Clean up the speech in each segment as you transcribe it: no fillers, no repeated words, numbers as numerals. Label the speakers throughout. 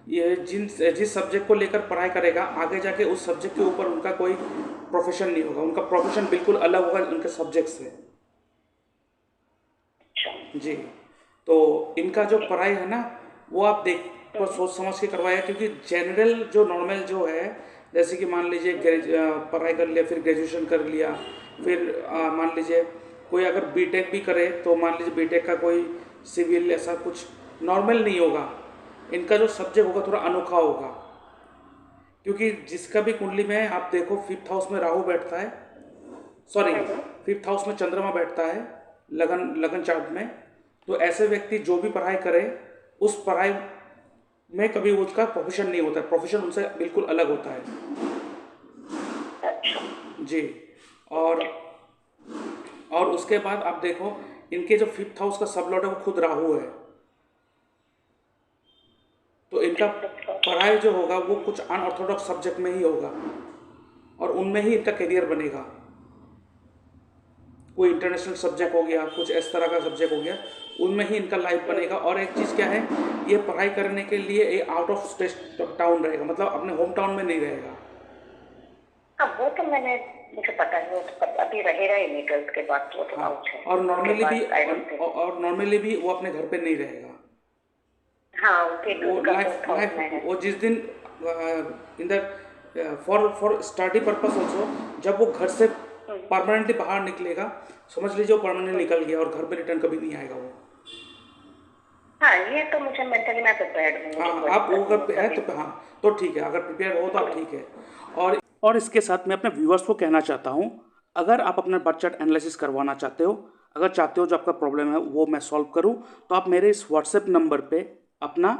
Speaker 1: ये जिस सब्जेक्ट को लेकर पढ़ाई करेगा आगे जाके उस सब्जेक्ट के ऊपर उनका कोई प्रोफेशन नहीं होगा, उनका प्रोफेशन बिल्कुल अलग होगा उनके सब्जेक्ट से। जी। तो इनका जो पढ़ाई है ना वो आप देख पर सोच समझ के करवाया, क्योंकि जनरल जो नॉर्मल जो है, जैसे कि मान लीजिए पढ़ाई कर लिया, फिर ग्रेजुएशन कर लिया, फिर मान लीजिए कोई अगर बीटेक भी करे तो मान लीजिए बीटेक का कोई सिविल ऐसा कुछ नॉर्मल नहीं होगा। इनका जो सब्जेक्ट होगा थोड़ा अनोखा होगा, क्योंकि जिसका भी कुंडली में आप देखो 5th हाउस में राहु बैठता है, सॉरी 5th हाउस में चंद्रमा बैठता है लगन लगन चार्ट में। तो ऐसे व्यक्ति जो भी पढ़ाई करे उस पढ़ाई में कभी उसका प्रोफेशन नहीं होता है, प्रोफेशन उनसे बिल्कुल अलग होता है। जी। और और उसके बाद आप देखो इनके जो 5th हाउस का सब लॉर्ड है वो खुद राहु है, तो इनका पढ़ाई जो होगा वो कुछ अनऑर्थोडॉक्स सब्जेक्ट में ही होगा और उनमें ही इनका करियर बनेगा। कोई इंटरनेशनल सब्जेक्ट हो गया, कुछ इस तरह का सब्जेक्ट हो गया, उनमें ही इनका लाइफ बनेगा। और एक चीज़ क्या है, ये पढ़ाई करने के लिए ये आउट ऑफ स्टेट टाउन रहेगा, मतलब अपने होम टाउन में नहीं रहेगा।
Speaker 2: हाँ वो तो मुझे पता है, वो तो अभी रहेगा ही नहीं, 12th के बाद वो तो आउट है।
Speaker 1: और नॉर्मली भी वो अपने घर पे नहीं रहेगा।
Speaker 2: हाँ उनके
Speaker 1: वो
Speaker 2: लाइफ
Speaker 1: वो जिस दिन in the for study purpose also, जब वो घर से परमानेंटली बाहर निकलेगा, समझ लीजिए वो परमानेंटली निकल गया और घर पे रिटर्न कभी नहीं आएगा वो।
Speaker 2: हाँ ये तो मुझे मेंटली मैं प्रिपेयर्ड हूँ।
Speaker 1: हाँ आप वो अगर है तो हाँ तो ठीक है, अगर प्रिपेयर हो तो आप ठीक है। और इसके साथ मैं अपने व्यूअर्स को कहना चाहता हूँ, अगर आप अपना बर्थ चार्ट एनालिसिस करवाना चाहते हो, अगर चाहते हो जो आपका प्रॉब्लम है वो मैं सॉल्व करूँ, तो आप मेरे इस व्हाट्सएप नंबर पे अपना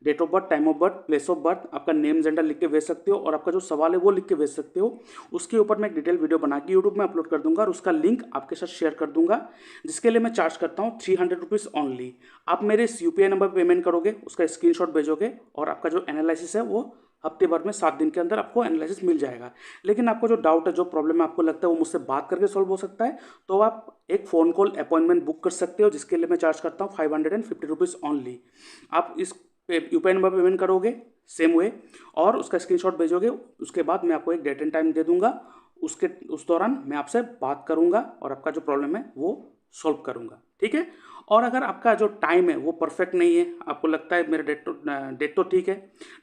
Speaker 1: date of birth, time of birth, place of birth, आपका नेम जेंडर लिख के भेज सकते हो और आपका जो सवाल है वो लिख के भेज सकते हो। उसके ऊपर मैं एक डिटेल वीडियो बना के यूट्यूब में अपलोड कर दूंगा और उसका लिंक आपके साथ शेयर कर दूंगा, जिसके लिए मैं चार्ज करता हूँ 300 रुपीज़ ओनली। आप मेरे इस यूपीआई नंबर पर पेमेंट करोगे, उसका स्क्रीनशॉट भेजोगे और आपका जो एनालिसिस है वो हफ्ते भर में 7 दिन के अंदर आपको एनालिसिस मिल जाएगा। लेकिन आपको जो डाउट है, जो प्रॉब्लम है आपको लगता है वो मुझसे बात करके सॉल्व हो सकता है, तो आप एक फ़ोन कॉल अपॉइंटमेंट बुक कर सकते हो, जिसके लिए मैं चार्ज करता हूँ 550 रुपीज़ ओनली। आप इस यूपीआई नंबर पेमेंट करोगे सेम वे और उसका स्क्रीनशॉट भेजोगे, उसके बाद मैं आपको एक डेट एंड टाइम दे दूंगा, उस दौरान मैं आपसे बात करूंगा और आपका जो प्रॉब्लम है वो सॉल्व करूंगा, ठीक है। और अगर आपका जो टाइम है वो परफेक्ट नहीं है, आपको लगता है मेरा डेट तो ठीक है,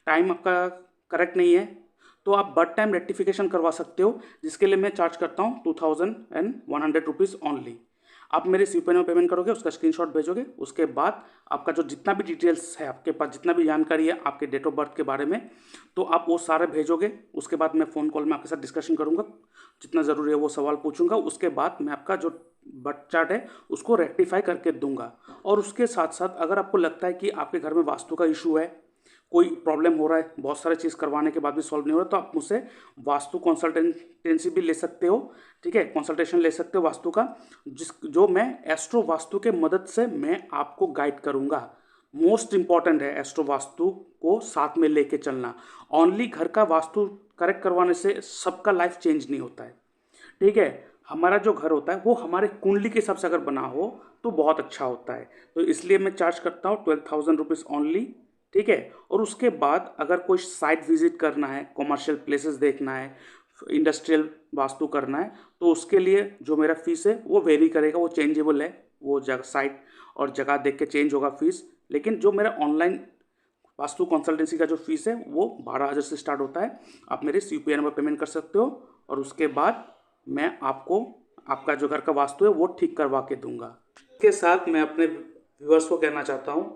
Speaker 1: टाइम आपका करेक्ट नहीं है, तो आप बर्थ टाइम रेक्टिफिकेशन करवा सकते हो, जिसके लिए मैं चार्ज करता हूँ 2100 रुपीज़ ओनली। आप मेरे यूपीआई में पेमेंट करोगे, उसका स्क्रीनशॉट भेजोगे, उसके बाद आपका जो जितना भी डिटेल्स है आपके पास, जितना भी जानकारी है आपके डेट ऑफ बर्थ के बारे में, तो आप वो सारे भेजोगे। उसके बाद मैं फ़ोन कॉल में आपके साथ डिस्कशन करूँगा, जितना ज़रूरी है वो सवाल पूछूंगा, उसके बाद मैं आपका जो बर्थ चार्ट है उसको रेक्टिफाई करके दूंगा। और उसके साथ साथ अगर आपको लगता है कि आपके घर में वास्तु का इशू है, कोई प्रॉब्लम हो रहा है, बहुत सारे चीज़ करवाने के बाद भी सॉल्व नहीं हो रहा, तो आप मुझसे वास्तु कंसल्टेंसी भी ले सकते हो, ठीक है, कंसल्टेशन ले सकते हो वास्तु का, जो मैं एस्ट्रो वास्तु के मदद से मैं आपको गाइड करूंगा। मोस्ट इंपॉर्टेंट है एस्ट्रो वास्तु को साथ में लेके चलना। ओनली घर का वास्तु करेक्ट करवाने से सबका लाइफ चेंज नहीं होता है, ठीक है। हमारा जो घर होता है वो हमारे कुंडली के हिसाब से अगर बना हो तो बहुत अच्छा होता है, तो इसलिए मैं चार्ज करता हूँ 12,000 रुपीज़ ओनली, ठीक है। और उसके बाद अगर कोई साइट विजिट करना है, कॉमर्शियल प्लेसेस देखना है, इंडस्ट्रियल वास्तु करना है, तो उसके लिए जो मेरा फीस है वो वेरी करेगा, वो चेंजेबल है, वो जगह साइट और जगह देख के चेंज होगा फीस। लेकिन जो मेरा ऑनलाइन वास्तु कंसल्टेंसी का जो फीस है वो 12,000 से स्टार्ट होता है। आप मेरे यूपीआई नंबर पेमेंट कर सकते हो और उसके बाद मैं आपको आपका जो घर का वास्तु है वो ठीक करवा के दूंगा। इसके साथ मैं अपने व्यूअर्स को कहना चाहता हूँ,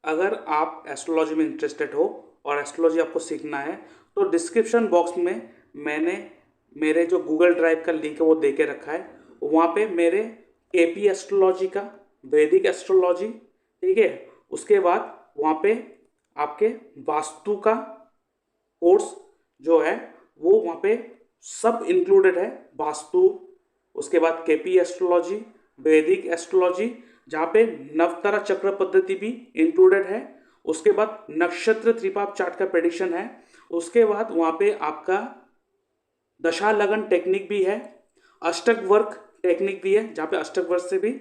Speaker 1: अगर आप एस्ट्रोलॉजी में इंटरेस्टेड हो और एस्ट्रोलॉजी आपको सीखना है, तो डिस्क्रिप्शन बॉक्स में मैंने मेरे जो गूगल ड्राइव का लिंक है वो दे के रखा है, वहाँ पे मेरे केपी एस्ट्रोलॉजी का, वैदिक एस्ट्रोलॉजी, ठीक है, उसके बाद वहाँ पे आपके वास्तु का कोर्स जो है वो वहाँ पे सब इंक्लूडेड है, वास्तु, उसके बाद केपी एस्ट्रोलॉजी, वैदिक एस्ट्रोलॉजी, जहाँ पे नवतारा चक्र पद्धति भी इंक्लूडेड है, उसके बाद नक्षत्र त्रिपाप चार्ट का प्रेडिक्शन है, उसके बाद वहाँ पे आपका दशा लगन टेक्निक भी है, अष्टक वर्क टेक्निक भी है, जहाँ पे अष्टक वर्क से भी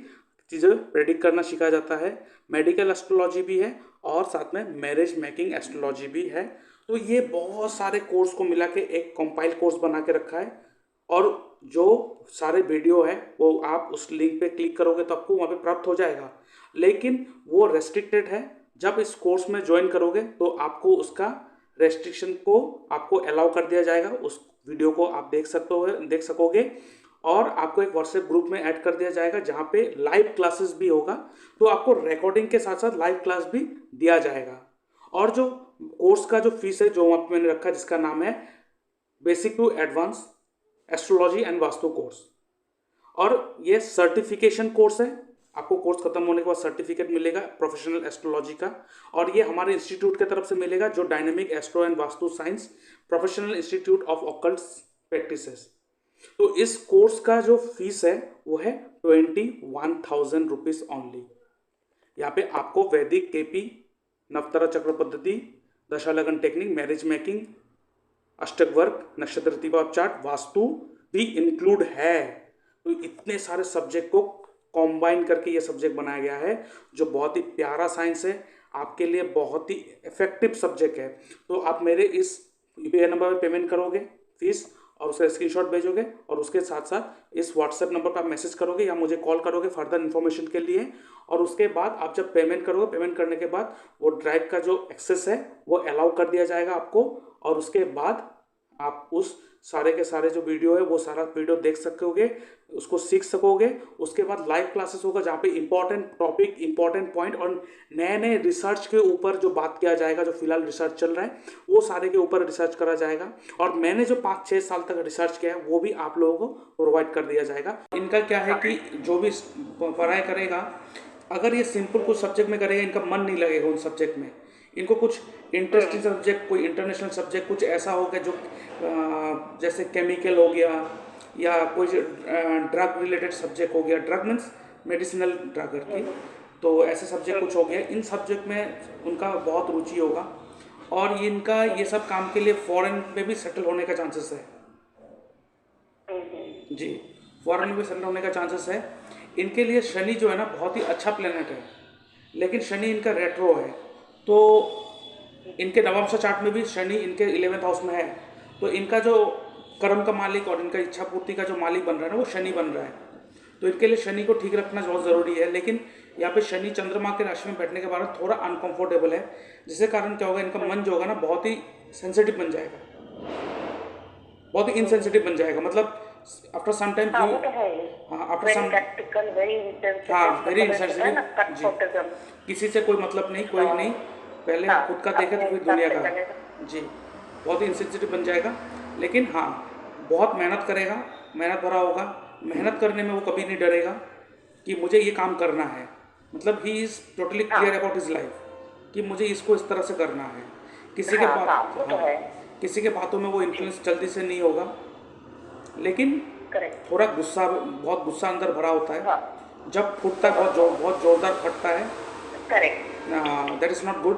Speaker 1: चीज़ें प्रेडिक्ट करना सिखाया जाता है, मेडिकल एस्ट्रोलॉजी भी है, और साथ में मैरिज मेकिंग एस्ट्रोलॉजी भी है। तो ये बहुत सारे कोर्स को मिला के एक कंपाइल कोर्स बना के रखा है, और जो सारे वीडियो है वो आप उस लिंक पे क्लिक करोगे तो आपको वहाँ पे प्राप्त हो जाएगा, लेकिन वो रेस्ट्रिक्टेड है। जब इस कोर्स में ज्वाइन करोगे तो आपको उसका रेस्ट्रिक्शन को आपको अलाउ कर दिया जाएगा, उस वीडियो को आप देख सकोगे, और आपको एक व्हाट्सएप ग्रुप में ऐड कर दिया जाएगा जहाँ पे लाइव क्लासेस भी होगा। तो आपको रिकॉर्डिंग के साथ साथ लाइव क्लास भी दिया जाएगा। और जो कोर्स का जो फीस है जो वहाँ पे मैंने रखा है, जिसका नाम है basic to advance astrology and vastu course, और ये सर्टिफिकेशन कोर्स है। आपको कोर्स खत्म होने के बाद सर्टिफिकेट मिलेगा प्रोफेशनल एस्ट्रोलॉजी का, और ये हमारे इंस्टीट्यूट की तरफ से मिलेगा, जो dynamic astro and vastu science professional institute of occult practices. तो इस कोर्स का जो फीस है वो है 21,000 रुपीज़ ओनली। यहाँ पे आपको वैदिक केपी, नवतारा चक्र पद्धति, दशा लगन टेक्निक, मैरिज मेकिंग, अष्टक वर्क, नक्षत्र दीपा चार्ट, वास्तु भी इंक्लूड है। तो इतने सारे सब्जेक्ट को कॉम्बाइन करके ये सब्जेक्ट बनाया गया है, जो बहुत ही प्यारा साइंस है, आपके लिए बहुत ही इफेक्टिव सब्जेक्ट है। तो आप मेरे इस यूपीआई नंबर पर पेमेंट करोगे फीस, और उसका स्क्रीनशॉट भेजोगे, और उसके साथ साथ इस व्हाट्सएप नंबर पर आप मैसेज करोगे या मुझे कॉल करोगे फर्दर इन्फॉर्मेशन के लिए। और उसके बाद आप जब पेमेंट करोगे, पेमेंट करने के बाद वो ड्राइव का जो एक्सेस है वो अलाउ कर दिया जाएगा आपको, और उसके बाद आप उस सारे के सारे जो वीडियो है वो सारा वीडियो देख सकोगे, उसको सीख सकोगे। उसके बाद लाइव क्लासेस होगा जहाँ पे इंपॉर्टेंट टॉपिक, इंपॉर्टेंट पॉइंट और नए नए रिसर्च के ऊपर जो बात किया जाएगा, जो फिलहाल रिसर्च चल रहा है वो सारे के ऊपर रिसर्च करा जाएगा। और मैंने जो 5-6 साल तक रिसर्च किया है वो भी आप लोगों को प्रोवाइड कर दिया जाएगा। इनका क्या है कि जो भी पढ़ाई करेगा, अगर ये सिंपल कुछ सब्जेक्ट में करेगा, इनका मन नहीं लगेगा उन सब्जेक्ट में। इनको कुछ इंटरेस्टिंग सब्जेक्ट, कोई इंटरनेशनल सब्जेक्ट कुछ ऐसा होगा जो जैसे केमिकल हो गया, या कोई ड्रग रिलेटेड सब्जेक्ट हो गया, ड्रग मीन्स मेडिसिनल ड्रग की, तो ऐसे सब्जेक्ट कुछ हो गया, इन सब्जेक्ट में उनका बहुत रुचि होगा। और इनका ये सब काम के लिए फॉरेन में भी सेटल होने का चांसेस है। जी, फॉरेन में भी सेटल होने का चांसेस है। इनके लिए शनि जो है ना बहुत ही अच्छा प्लेनेट है, लेकिन शनि इनका रेट्रो है। तो इनके नवंश चार्ट में भी शनि इनके 11th हाउस में है, तो इनका जो कर्म का मालिक और इनका इच्छा पूर्ति का जो मालिक बन रहा है ना वो शनि बन रहा है। तो इनके लिए शनि को ठीक रखना बहुत ज़रूरी है। लेकिन यहाँ पे शनि चंद्रमा के राशि में बैठने के बाद थोड़ा अनकंफर्टेबल है, जिसके कारण क्या होगा, इनका मन जो होगा ना बहुत ही सेंसिटिव बन जाएगा, बहुत ही इनसेंसिटिव बन जाएगा। मतलब आफ्टर सम टाइम, हाँ आफ्टर सम, हाँ वेरी इनसेंसिटिव जी, किसी से कोई मतलब नहीं, कोई नहीं, पहले खुद का देखे तो फिर दुनिया का जी, बहुत ही इनसेंसिटिव बन जाएगा। लेकिन हाँ बहुत मेहनत करेगा, मेहनत भरा होगा, मेहनत करने में वो कभी नहीं डरेगा कि मुझे ये काम करना है। मतलब he is totally clear about his life कि मुझे इसको इस तरह से करना है। किसी के किसी के बातों में वो इन्फ्लुएंस जल्दी से नहीं होगा, लेकिन थोड़ा गुस्सा, बहुत गुस्सा अंदर भरा होता है, जब फूटता है बहुत जोरदार फटता है, दैट इज़ नॉट गुड।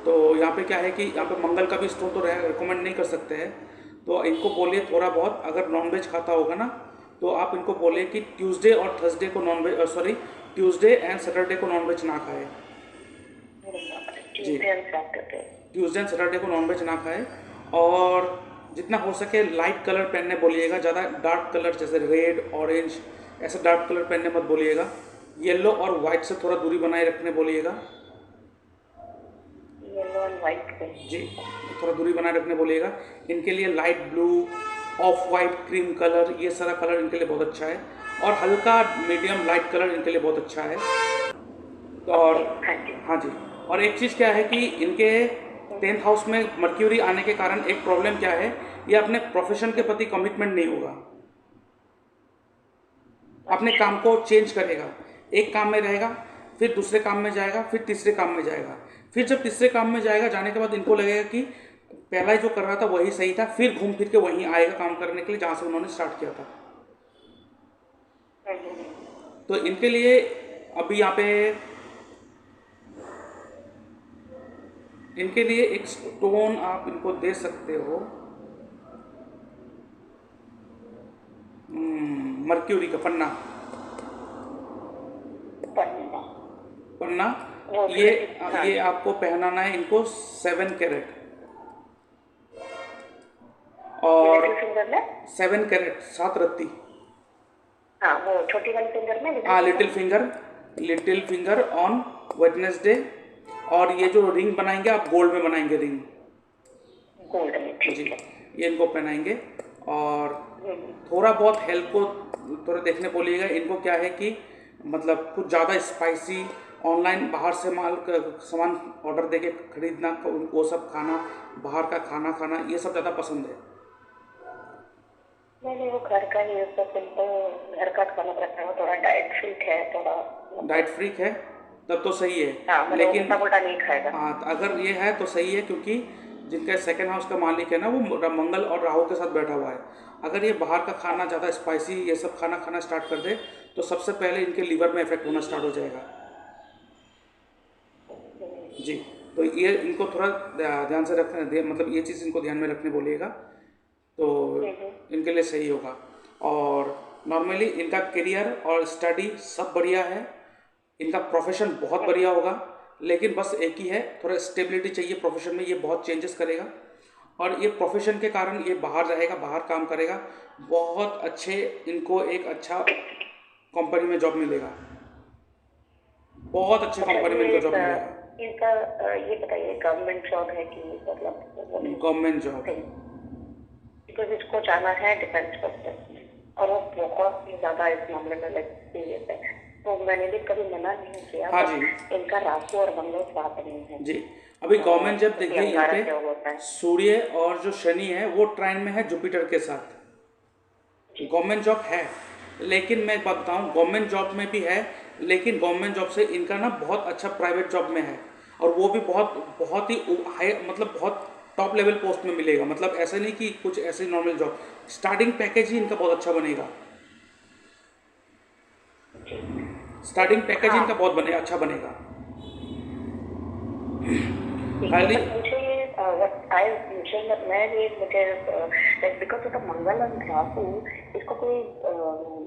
Speaker 1: तो यहाँ पे क्या है कि यहाँ पे मंगल का भी स्टोन तो रिकमेंड नहीं कर सकते हैं। तो इनको बोलिए थोड़ा बहुत, अगर नॉनवेज खाता होगा ना तो आप इनको बोलिए कि ट्यूसडे और थर्सडे को nonveg, sorry Tuesday and Saturday को नॉनवेज ना खाए जी, ट्यूसडे एंड सैटरडे को नॉनवेज ना खाए। और जितना हो सके लाइट कलर पहनने बोलिएगा, ज़्यादा डार्क कलर जैसे रेड, ऑरेंज, ऐसे डार्क कलर पहनने मत बोलिएगा। येलो और वाइट से थोड़ा दूरी बनाए रखने बोलिएगा जी, थोड़ा दूरी बनाए रखने बोलिएगा। इनके लिए light blue, of white, cream colour, ये सारा कलर इनके लिए बहुत अच्छा है। और हल्का मीडियम लाइट कलर इनके लिए बहुत अच्छा है। और हाँ जी, और एक चीज़ क्या है कि इनके 10th हाउस में मर्क्यूरी आने के कारण एक प्रॉब्लम क्या है, ये अपने प्रोफेशन के प्रति कमिटमेंट नहीं होगा, अपने काम को चेंज करेगा, एक काम में रहेगा, फिर दूसरे काम में जाएगा, फिर तीसरे काम में जाएगा, फिर जब तीसरे काम में जाएगा, जाने के बाद इनको लगेगा कि पहला जो कर रहा था वही सही था, फिर घूम फिर के वहीं आएगा काम करने के लिए जहाँ से उन्होंने स्टार्ट किया था। तो इनके लिए अभी यहाँ पे इनके लिए एक स्टोन आप इनको दे सकते हो, मर्क्यूरी का पन्ना,
Speaker 2: वो
Speaker 1: ये
Speaker 2: हाँ
Speaker 1: ये
Speaker 2: जी।
Speaker 1: आपको पहनाना है इनको 7 कैरेट। और
Speaker 2: लिटिल फिंगर में।
Speaker 1: 7 कैरेट 7 रत्ती।
Speaker 2: हाँ वो छोटी वाली फिंगर में लिटिल
Speaker 1: हाँ
Speaker 2: finger.
Speaker 1: Little finger on Wednesday. और ये जो रिंग बनाएंगे आप गोल्ड में बनाएंगे रिंग।
Speaker 2: गोल्ड में,
Speaker 1: जी,
Speaker 2: ठीक है।
Speaker 1: ये इनको पहनाएंगे। और
Speaker 2: हम्म,
Speaker 1: थोड़ा बहुत हेल्थ को थोड़ा देखने बोलिएगा। इनको क्या है कि मतलब कुछ ज़्यादा स्पाइसी ऑनलाइन बाहर से सामान ऑर्डर देके खरीदना, वो सब खाना, बाहर का खाना खाना, ये सब ज़्यादा पसंद है।
Speaker 2: नहीं नहीं, वो घर का ही उसका सिंपल घर का खाना रहता है। वो थोड़ा डाइट फ्रीक है थोड़ा,
Speaker 1: डाइट
Speaker 2: मतलब।
Speaker 1: फ्रीक है तब तो सही है।
Speaker 2: हाँ मतलब वो
Speaker 1: लेकिन
Speaker 2: मोटा मोटा नहीं खाएगा।
Speaker 1: हाँ, तो अगर ये है तो सही है, क्योंकि जिनका सेकंड हाउस का मालिक है ना, वो मंगल और राहु के साथ बैठा हुआ है। अगर ये बाहर का खाना ज़्यादा स्पाइसी ये सब खाना खाना स्टार्ट कर दे तो सबसे पहले इनके लीवर में इफेक्ट होना स्टार्ट हो जाएगा। जी, तो ये इनको थोड़ा ध्यान से रखना, मतलब ये चीज़ इनको ध्यान में रखने बोलिएगा तो इनके लिए सही होगा। और नॉर्मली इनका करियर और स्टडी सब बढ़िया है। इनका प्रोफेशन बहुत बढ़िया होगा। लेकिन बस एक ही है, थोड़ा स्टेबिलिटी चाहिए प्रोफेशन में। ये बहुत चेंजेस करेगा और ये प्रोफेशन के कारण ये बाहर रहेगा, बाहर काम करेगा। बहुत अच्छे इनको एक अच्छा कंपनी में जॉब मिलेगा। बहुत अच्छे
Speaker 2: अच्छा
Speaker 1: कंपनी में
Speaker 2: ये
Speaker 1: इनको जॉब मिलेगा।
Speaker 2: इनका ये बताइए, गवर्नमेंट जॉब है कि मतलब
Speaker 1: गवर्नमेंट जॉब।
Speaker 2: बिकॉज इसको जाना है डिफेंस फोर्सेस में, और वो बहुत ही ज्यादा इस मामले में सीरियस है। तो मैंने भी कभी मना नहीं किया,
Speaker 1: हाँ जी।
Speaker 2: बट इनका राहु और मंगल साथ नहीं है।
Speaker 1: जी, अभी गवर्नमेंट जॉब
Speaker 2: क्योंकि
Speaker 1: देखिए यहाँ
Speaker 2: अंगारक योग होता
Speaker 1: पे
Speaker 2: है।
Speaker 1: सूर्य और जो शनि है वो ट्राइन में है जुपिटर के साथ।
Speaker 2: जी।
Speaker 1: गवर्नमेंट जॉब है, लेकिन मैं एक बात बताऊँ, गवर्नमेंट जॉब में भी है, लेकिन गवर्नमेंट जॉब से इनका ना बहुत अच्छा प्राइवेट जॉब में है। और वो भी बहुत बहुत ही हाई, मतलब बहुत टॉप लेवल पोस्ट में मिलेगा। मतलब ऐसा नहीं कि कुछ ऐसे नॉर्मल जॉब, स्टार्टिंग पैकेज ही इनका बहुत अच्छा बनेगा।
Speaker 2: जी।
Speaker 1: स्टार्टिंग पैकेज ही
Speaker 2: हाँ
Speaker 1: इनका बहुत अच्छा बनेगा।
Speaker 2: ठीक है,
Speaker 1: खाली
Speaker 2: बट मुझे मुझे बिकॉज ऑफ मंगल और राहु, इसको कोई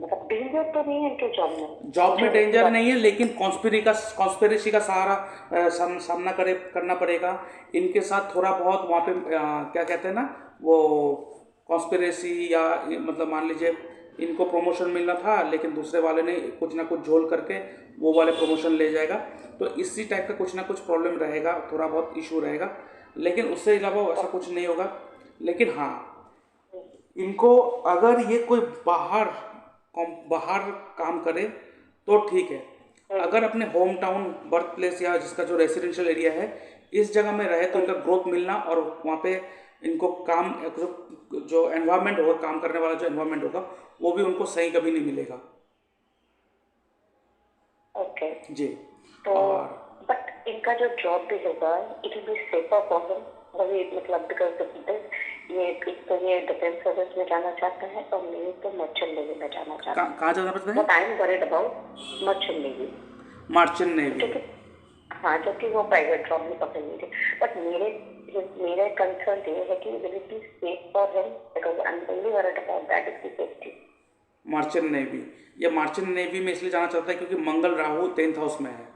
Speaker 2: मतलब डेंजर तो नहीं है इनके जॉब में?
Speaker 1: जॉब में
Speaker 2: मुझे वैसी
Speaker 1: डेंजर
Speaker 2: बात।
Speaker 1: नहीं है, लेकिन कॉन्स्पिरेसी का सहारा सामना करना पड़ेगा। इनके साथ थोड़ा बहुत वहाँ पे क्या कहते हैं ना, वो कॉन्स्पिरेसी या मतलब मान लीजिए इनको प्रमोशन मिलना था, लेकिन दूसरे वाले ने कुछ ना कुछ झोल करके वो वाले प्रमोशन ले जाएगा। तो इसी टाइप का कुछ ना कुछ प्रॉब्लम रहेगा, थोड़ा बहुत इशू रहेगा। लेकिन उससे अलावा ऐसा कुछ नहीं होगा। लेकिन हाँ, इनको अगर ये कोई बाहर काम करे तो ठीक है। अगर अपने होम टाउन बर्थ प्लेस या जिसका जो रेसिडेंशियल एरिया है इस जगह में रहे तो इनका ग्रोथ मिलना, और वहाँ पे इनको काम जो एनवायरनमेंट होगा, काम करने वाला जो एनवायरनमेंट होगा वो भी उनको सही कभी नहीं मिलेगा।
Speaker 2: ओके।
Speaker 1: जी।
Speaker 2: तो
Speaker 1: और
Speaker 2: बट इनका जो जॉब भी होगा, it will be safer for him. वही मतलब बिकॉज ये एक तो ये डिफेंस सर्विस में जाना चाहता है, और मैं तो मर्चेंट नेवी में जाना चाहता हूँ।
Speaker 1: कहाँ जाना पड़ता
Speaker 2: बट
Speaker 1: है?
Speaker 2: I am worried about merchant navy,
Speaker 1: merchant navy.
Speaker 2: क्योंकि हाँ, जो कि वो प्राइवेट जॉब नहीं पकड़ेंगे। बट मेरे कंसर्न ये है कि will it be safe for him, because I am only worried about that is safety.
Speaker 1: Merchant navy, ये मर्चेंट नेवी में इसलिए जाना चाहता है क्योंकि मंगल राहु 10th हाउस में है।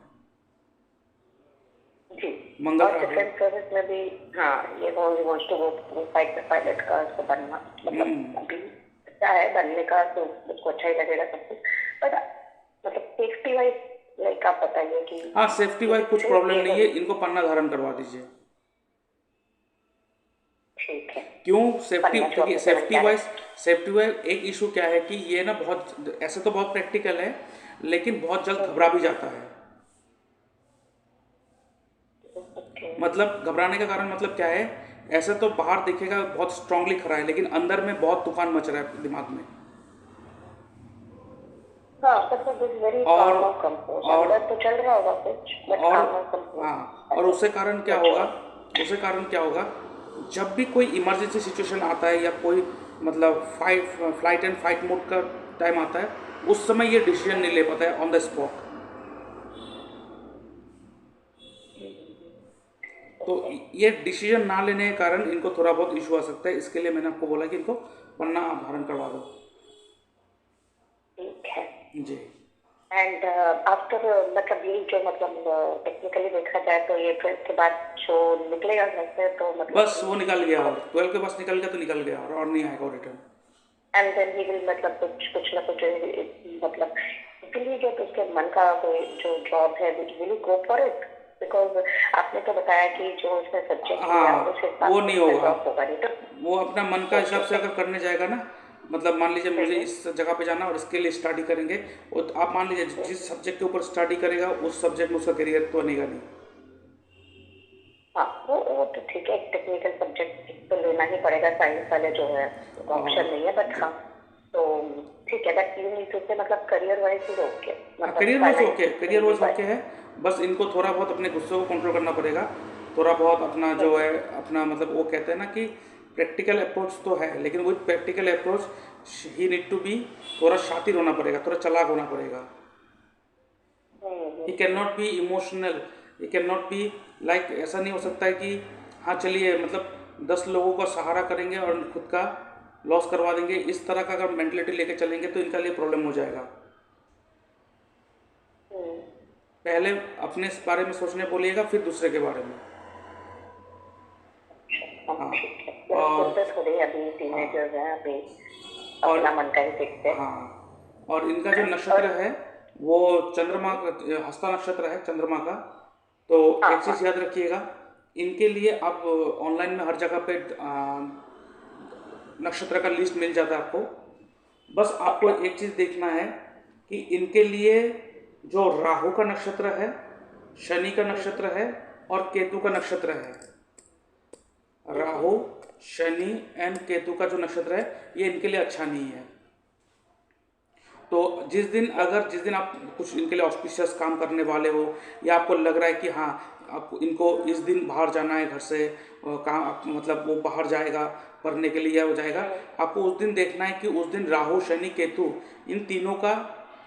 Speaker 2: जी।
Speaker 1: मंगल
Speaker 2: और
Speaker 1: राहु।
Speaker 2: डिफेंस सर्विस में भी, हाँ, ये वांट्स टू गो पायलट का उसको बनना, मतलब अभी अच्छा है बनने का, तो उसको अच्छा ही लगेगा सब कुछ। बट मतलब सेफ्टी वाइज, लाइक आप बताइए कि
Speaker 1: हाँ, सेफ्टी वाइज कुछ प्रॉब्लम नहीं है, इनको पन्ना धारण करवा दीजिए।
Speaker 2: ठीक है।
Speaker 1: क्यों? सेफ्टी
Speaker 2: पन्ना
Speaker 1: देखिए,
Speaker 2: 47 कैरेट।
Speaker 1: सेफ्टी वाइज एक इशू क्या है कि ये ना बहुत ऐसे तो बहुत प्रैक्टिकल है, लेकिन बहुत जल्द घबरा भी जाता है।
Speaker 2: ओके।
Speaker 1: मतलब घबराने का कारण मतलब क्या है, ऐसे तो बाहर दिखेगा बहुत स्ट्रांगली खड़ा है, लेकिन अंदर में बहुत तूफान मच रहा है दिमाग में।
Speaker 2: हाँ, मतलब दिस वेरी
Speaker 1: और
Speaker 2: काम और कंपोज,
Speaker 1: और
Speaker 2: अंदर तो चल रहा होगा कुछ, बट
Speaker 1: और
Speaker 2: काम और कंपोज।
Speaker 1: हाँ, और उससे कारण क्या होगा, उससे कारण क्या होगा, जब भी कोई इमरजेंसी सिचुएशन आता है या कोई मतलब फ्लाइट एंड फाइट मोड का टाइम आता है, उस समय ये डिसीजन नहीं ले पाता है ऑन द स्पॉट। तो ये डिसीजन ना लेने के कारण इनको थोड़ा बहुत इशू आ सकता है। इसके लिए मैंने आपको बोला कि इनको पन्ना आप धारण करवा दो।
Speaker 2: ठीक है।
Speaker 1: जी।
Speaker 2: एंड आफ्टर मतलब ये जो मतलब टेक्निकली देखा जाए तो ये 12th के बाद जो निकलेगा घर से तो मतलब
Speaker 1: बस वो निकल गया, और 12 के पास निकल गया तो निकल गया, और नहीं आएगा return.
Speaker 2: And then he will मतलब कुछ ना कुछ मतलब इसलिए जब उसके मन का कोई जो जॉब है will go for it, because आपने तो बताया कि जो उसने सब्जेक्ट लिया
Speaker 1: हाँ,
Speaker 2: उस हिसाब
Speaker 1: वो
Speaker 2: से
Speaker 1: नहीं
Speaker 2: उसका
Speaker 1: होगा।
Speaker 2: जॉब होगा नहीं तो।
Speaker 1: वो अपना मन का हिसाब से अगर करने जाएगा ना, मतलब मान लीजिए मुझे
Speaker 2: हम्म,
Speaker 1: इस जगह पे जाना और इसके लिए स्टडी करेंगे, और आप मान लीजिए जिस सब्जेक्ट के ऊपर स्टडी करेगा उस सब्जेक्ट में उसका करियर तो बनेगा नहीं।
Speaker 2: हाँ वो तो ठीक है, टेक्निकल सब्जेक्ट तो लेना ही पड़ेगा, साइंस वाले जो है ऑप्शन नहीं है, बट हाँ तो ठीक है, बट यू नीड टू से मतलब करियर वाइज इज ओके, मतलब
Speaker 1: career wise okay, career wise okay है। बस इनको थोड़ा बहुत अपने गुस्से को कंट्रोल करना पड़ेगा, थोड़ा बहुत अपना जो है अपना मतलब वो कहते हैं ना कि प्रैक्टिकल अप्रोच तो है, लेकिन with practical approach he need to be, थोड़ा शातिर होना पड़ेगा, थोड़ा चालाक होना पड़ेगा। He can not be emotional, he can not be like, ऐसा नहीं हो सकता है कि हाँ चलिए मतलब 10 लोगों का सहारा करेंगे और खुद का लॉस करवा देंगे, इस तरह का अगर मेंटलिटी लेके चलेंगे तो इनका लिए प्रॉब्लम हो जाएगा। पहले अपने इस बारे में सोचने बोलिएगा, फिर दूसरे के बारे में। हाँ
Speaker 2: ठीक है,
Speaker 1: और
Speaker 2: थोड़े अभी
Speaker 1: हाँ
Speaker 2: टीनेजर्स हैं, अभी
Speaker 1: और
Speaker 2: अपना मन का ही देखते हैं।
Speaker 1: हाँ, और इनका जो
Speaker 2: और
Speaker 1: नक्षत्र है वो चंद्रमा का, हस्ता नक्षत्र है चंद्रमा का। तो
Speaker 2: हाँ
Speaker 1: एक
Speaker 2: हाँ
Speaker 1: चीज़ याद रखिएगा, इनके लिए आप ऑनलाइन में हर जगह पे नक्षत्र का लिस्ट मिल जाता है आपको। बस आपको
Speaker 2: ओके
Speaker 1: एक चीज़ देखना है कि इनके लिए जो राहु का नक्षत्र है, शनि का नक्षत्र है और केतु का नक्षत्र है। राहु, शनि एंड केतु का जो नक्षत्र है ये इनके लिए अच्छा नहीं है। तो जिस दिन आप कुछ इनके लिए ऑस्पिशियस काम करने वाले हो, या आपको लग रहा है कि हाँ आपको इनको इस दिन बाहर जाना है घर से, कहाँ मतलब वो बाहर जाएगा पढ़ने के लिए या हो जाएगा, आपको उस दिन देखना है कि उस दिन राहु शनि केतु इन तीनों का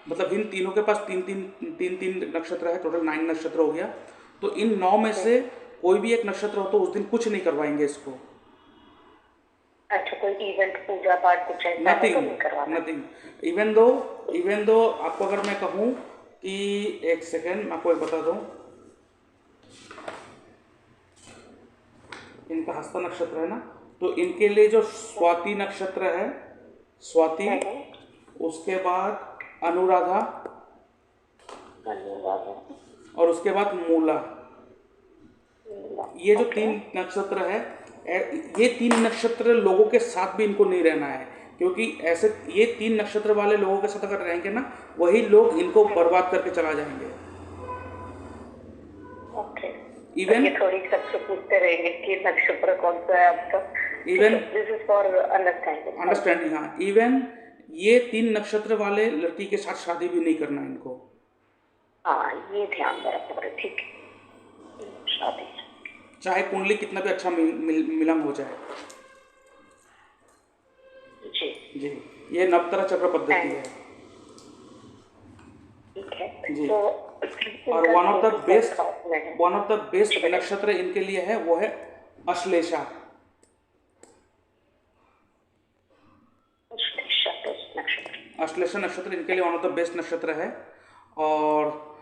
Speaker 1: मतलब इन तीनों के पास तीन तीन नक्षत्र है, टोटल 9 नक्षत्र हो गया। तो इन 9 में से कोई भी एक नक्षत्र हो तो उस दिन कुछ नहीं करवाएंगे इसको।
Speaker 2: अच्छा, कोई इवेंट पूजा पाठ कुछ ऐसा है तो
Speaker 1: नथिंग,
Speaker 2: नहीं करवाना।
Speaker 1: नथिंग। इवन दो आपको अगर मैं कहूँ कि एक सेकेंड मैं आपको एक बता दूँ, इनका हस्ता नक्षत्र है ना, तो इनके लिए जो स्वाति नक्षत्र है, स्वाति, उसके बाद अनुराधा और उसके बाद मूला, ये जो
Speaker 2: ओके
Speaker 1: 3 नक्षत्र है, ये 3 नक्षत्र लोगों के साथ भी इनको नहीं रहना है, क्योंकि ऐसे ये 3 नक्षत्र वाले लोगों के साथ अगर रहेंगे ना, वही लोग इनको बर्बाद करके चला जाएंगे।
Speaker 2: ओके,
Speaker 1: इवन
Speaker 2: ये थोड़ी सबसे पूछते रहेंगे कि नक्षत्र कौन सा है आपका।
Speaker 1: Even
Speaker 2: this is for understanding.
Speaker 1: Understanding, हाँ, इवन ये 3 नक्षत्र वाले लड़की के साथ शादी भी नहीं करना इनको।
Speaker 2: हाँ ये ध्यान में रखना पड़ेगा, ठीक है, शादी।
Speaker 1: चाहे कुंडली कितना भी अच्छा मिलंग हो जाए।
Speaker 2: जी
Speaker 1: जी, ये नवतरा चक्र पद्धति है।
Speaker 2: ठीक है,
Speaker 1: जी,
Speaker 2: तो
Speaker 1: और वन ऑफ द बेस्ट
Speaker 2: ठीक है।
Speaker 1: नक्षत्र इनके लिए है वो है अश्लेषा। अश्लेषा नक्षत्र इनके लिए वन ऑफ द बेस्ट नक्षत्र है। और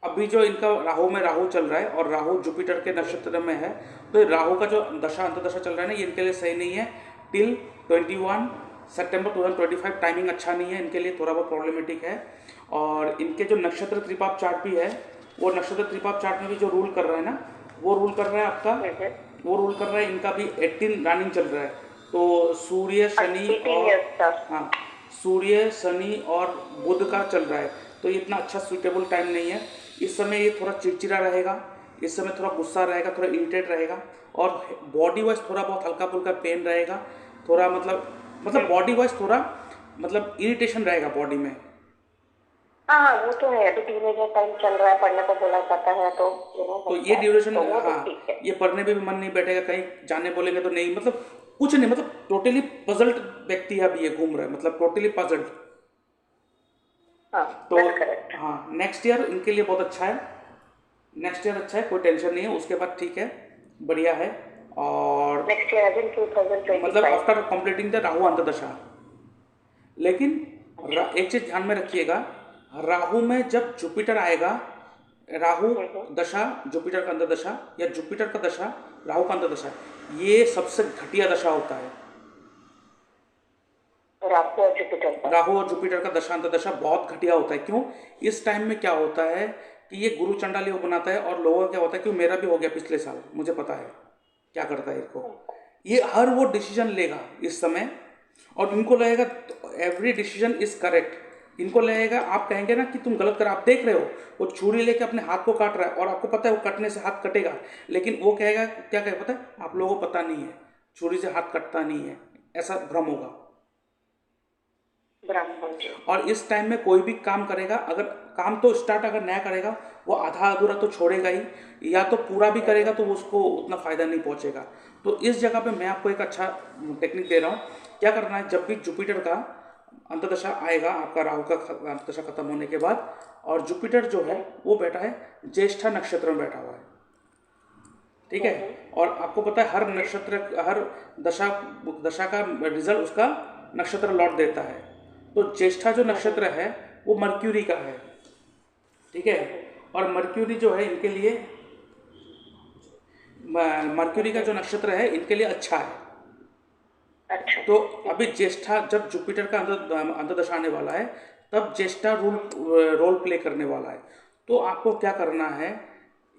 Speaker 1: अभी जो इनका राहु में राहु चल रहा है और राहु जुपिटर के नक्षत्र में है, तो ये राहु का जो दशा अंतर्दशा चल रहा है ना, ये इनके लिए सही नहीं है। टिल 21 सितंबर 2025 टाइमिंग अच्छा नहीं है, इनके लिए थोड़ा बहुत प्रॉब्लमेटिक है। और इनके जो नक्षत्र त्रिपाप चार्ट भी है, वो नक्षत्र त्रिपाप चार्ट में भी जो रूल कर रहा है ना, वो रूल कर रहा है आपका, वो रूल कर रहा है इनका भी 18 रनिंग चल रहा है। तो सूर्य शनि और हाँ, सूर्य शनि और बुध का चल रहा है, तो ये इतना अच्छा सूटेबल टाइम नहीं है। इस समय ये थोड़ा चिड़चिड़ा रहेगा, इस समय थोड़ा गुस्सा रहेगा, थोड़ा इरिटेट रहेगा, और बॉडी वाइज थोड़ा बहुत हल्का फुल्का पेन रहेगा, थोड़ा मतलब बॉडी वाइज थोड़ा मतलब इरिटेशन रहेगा बॉडी में।
Speaker 2: हाँ वो तो है, अभी टीनेजर टाइम चल रहा है, पढ़ने को बोला जाता है तो
Speaker 1: तो ये ड्यूरेशन,
Speaker 2: तो वो तो
Speaker 1: हाँ,
Speaker 2: ठीक है।
Speaker 1: ये पढ़ने पे भी मन नहीं बैठेगा, कहीं जाने बोलेंगे तो नहीं, मतलब कुछ नहीं, मतलब टोटली पजल्ड व्यक्ति अभी ये घूम रहा है, मतलब टोटली पजल्ड।
Speaker 2: हाँ
Speaker 1: तो
Speaker 2: that's correct।
Speaker 1: हाँ, नेक्स्ट ईयर इनके लिए बहुत अच्छा है, नेक्स्ट ईयर अच्छा है, कोई टेंशन नहीं है, उसके बाद ठीक है, बढ़िया है। और
Speaker 2: नेक्स्ट ईयर अगेन
Speaker 1: मतलब
Speaker 2: 2025।
Speaker 1: आफ्टर कंप्लीटिंग द राहु अंतर्दशा। लेकिन एक चीज ध्यान में रखिएगा, राहु में जब जुपिटर आएगा, राहु दशा जुपिटर का अंतर दशा या जुपिटर का दशा राहु का अंतर दशा, ये सबसे घटिया दशा होता है।
Speaker 2: राहु और जुपिटर का,
Speaker 1: राहु और जुपिटर का दशा अंतर दशा बहुत घटिया होता है। क्यों? इस टाइम में क्या होता है कि ये गुरु चंडाल योग बनाता है, और लोगों का क्या होता है कि मेरा भी हो गया पिछले साल, मुझे पता है क्या करता है इनको, ये हर वो डिसीजन लेगा इस समय, और इनको लगेगा एवरी डिसीजन इज करेक्ट। इनको लगेगा, आप कहेंगे ना कि तुम गलत कर, आप देख रहे हो वो छुरी लेके अपने हाथ को काट रहा है और आपको पता है वो कटने से हाथ कटेगा, लेकिन वो कहेगा, क्या कहेगा पता है आप लोगों को, पता नहीं है छुरी से हाथ कटता नहीं है, ऐसा भ्रम होगा। और इस टाइम में कोई भी काम करेगा, अगर काम तो स्टार्ट अगर नया करेगा, वो आधा अधूरा तो छोड़ेगा ही, या तो पूरा भी करेगा तो उसको उतना फायदा नहीं पहुंचेगा। तो इस जगह पे मैं आपको एक अच्छा टेक्निक दे रहा हूँ। क्या करना है, जब भी जुपिटर का अंतर्दशा आएगा, आपका राहु का अंतर्दशा खत्म होने के बाद, और जुपिटर जो है वो बैठा है ज्येष्ठा नक्षत्र में बैठा हुआ है, ठीक है, और आपको पता है हर नक्षत्र, हर दशा का रिजल्ट उसका नक्षत्र लौट देता है। तो ज्येष्ठा जो नक्षत्र है वो मर्क्यूरी का है, ठीक है, और मर्क्यूरी जो है इनके लिए, मर्क्यूरी का जो नक्षत्र है इनके लिए अच्छा है।
Speaker 2: अच्छा।
Speaker 1: तो अभी ज्येष्ठा, जब जुपिटर का अंतर्दशा आने वाला है, तब ज्येष्ठा रोल प्ले करने वाला है। तो आपको क्या करना है,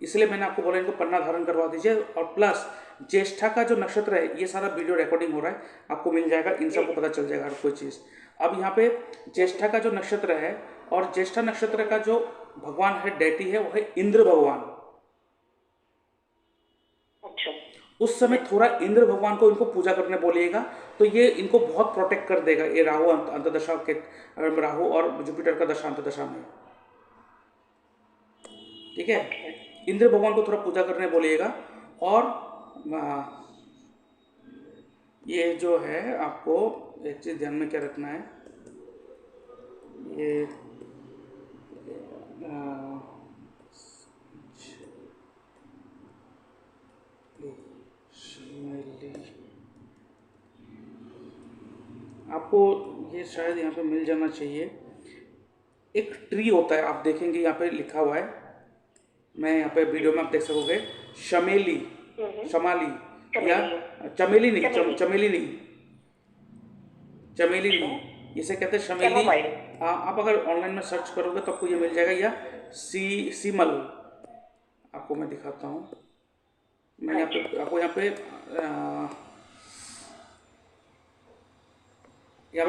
Speaker 1: इसलिए मैंने आपको बोला इनको पन्ना धारण करवा दीजिए, और प्लस ज्येष्ठा का जो नक्षत्र है, ये सारा वीडियो रिकॉर्डिंग हो रहा है, आपको मिल जाएगा, इन सबको पता चल जाएगा हर कोई चीज़। अब यहाँ पे ज्येष्ठा का जो नक्षत्र है, और ज्येष्ठा नक्षत्र का जो भगवान है, डेटी है, वो है इंद्र भगवान।
Speaker 2: अच्छा।
Speaker 1: उस समय थोड़ा इंद्र भगवान को इनको पूजा करने बोलिएगा, तो ये इनको बहुत प्रोटेक्ट कर देगा, ये राहु अंतर्दशा के, राहु और जुपिटर का दशा अंतर्दशा में, ठीक है। इंद्र भगवान को थोड़ा पूजा करने बोलिएगा। और ये जो है, आपको एक चीज़ ध्यान में क्या रखना है, ये आपको ये शायद यहाँ पे मिल जाना चाहिए, एक ट्री होता है, आप देखेंगे यहाँ पे लिखा हुआ है, मैं यहाँ पे वीडियो में आप देख सकोगे, शमेली, शमाली, या चमेली नहीं, चमेली नहीं, चमेली नहीं, इसे कहते हैं शमेली। आप अगर ऑनलाइन में सर्च करोगे तो आपको ये मिल जाएगा, या सीमल, आपको मैं दिखाता हूँ, मैं यहाँ पे आपको यहाँ पे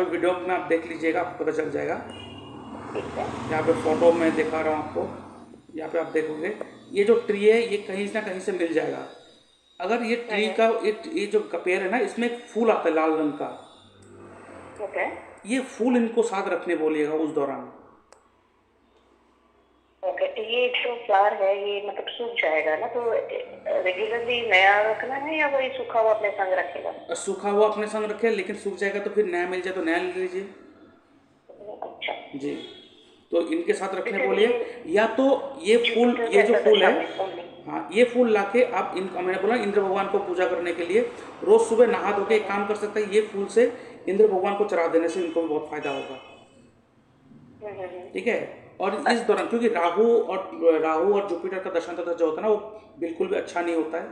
Speaker 1: वीडियो में आप देख लीजिएगा, आपको पता चल जाएगा। यहाँ पे फोटो में दिखा रहा हूँ आपको, यहाँ पे आप देखोगे ये जो ट्री है ये कहीं ना कहीं से मिल जाएगा। अगर ये ट्री का ये जो पेड़ है ना, इसमें एक फूल आता है लाल रंग का,
Speaker 2: ओके,
Speaker 1: ये फूल इनको साथ रखने बोलिएगा उस दौरान।
Speaker 2: ओके, ये जो फ्लावर है ये मतलब सूख जाएगा ना, तो रेगुलरली नया रखना है या वही सूखा हुआ अपने संग रखेगा?
Speaker 1: सूखा हुआ अपने संग रखे, लेकिन सूख जाएगा तो फिर नया मिल जाए तो नया ले लीजिए।
Speaker 2: अच्छा
Speaker 1: जी, तो इनके साथ रखने बोलिए, या तो ये फूल, ये जो फूल है, हाँ, ये फूल लाके आप मैंने बोला इंद्र भगवान को पूजा करने के लिए रोज सुबह नहा धो के एक काम कर सकते हैं, ये फूल से इंद्र भगवान को चढ़ा देने से इनको भी बहुत फायदा होगा, ठीक है। और इस दौरान क्योंकि राहु और जुपिटर का दशांतर जो होता है ना, वो बिल्कुल भी अच्छा नहीं होता है,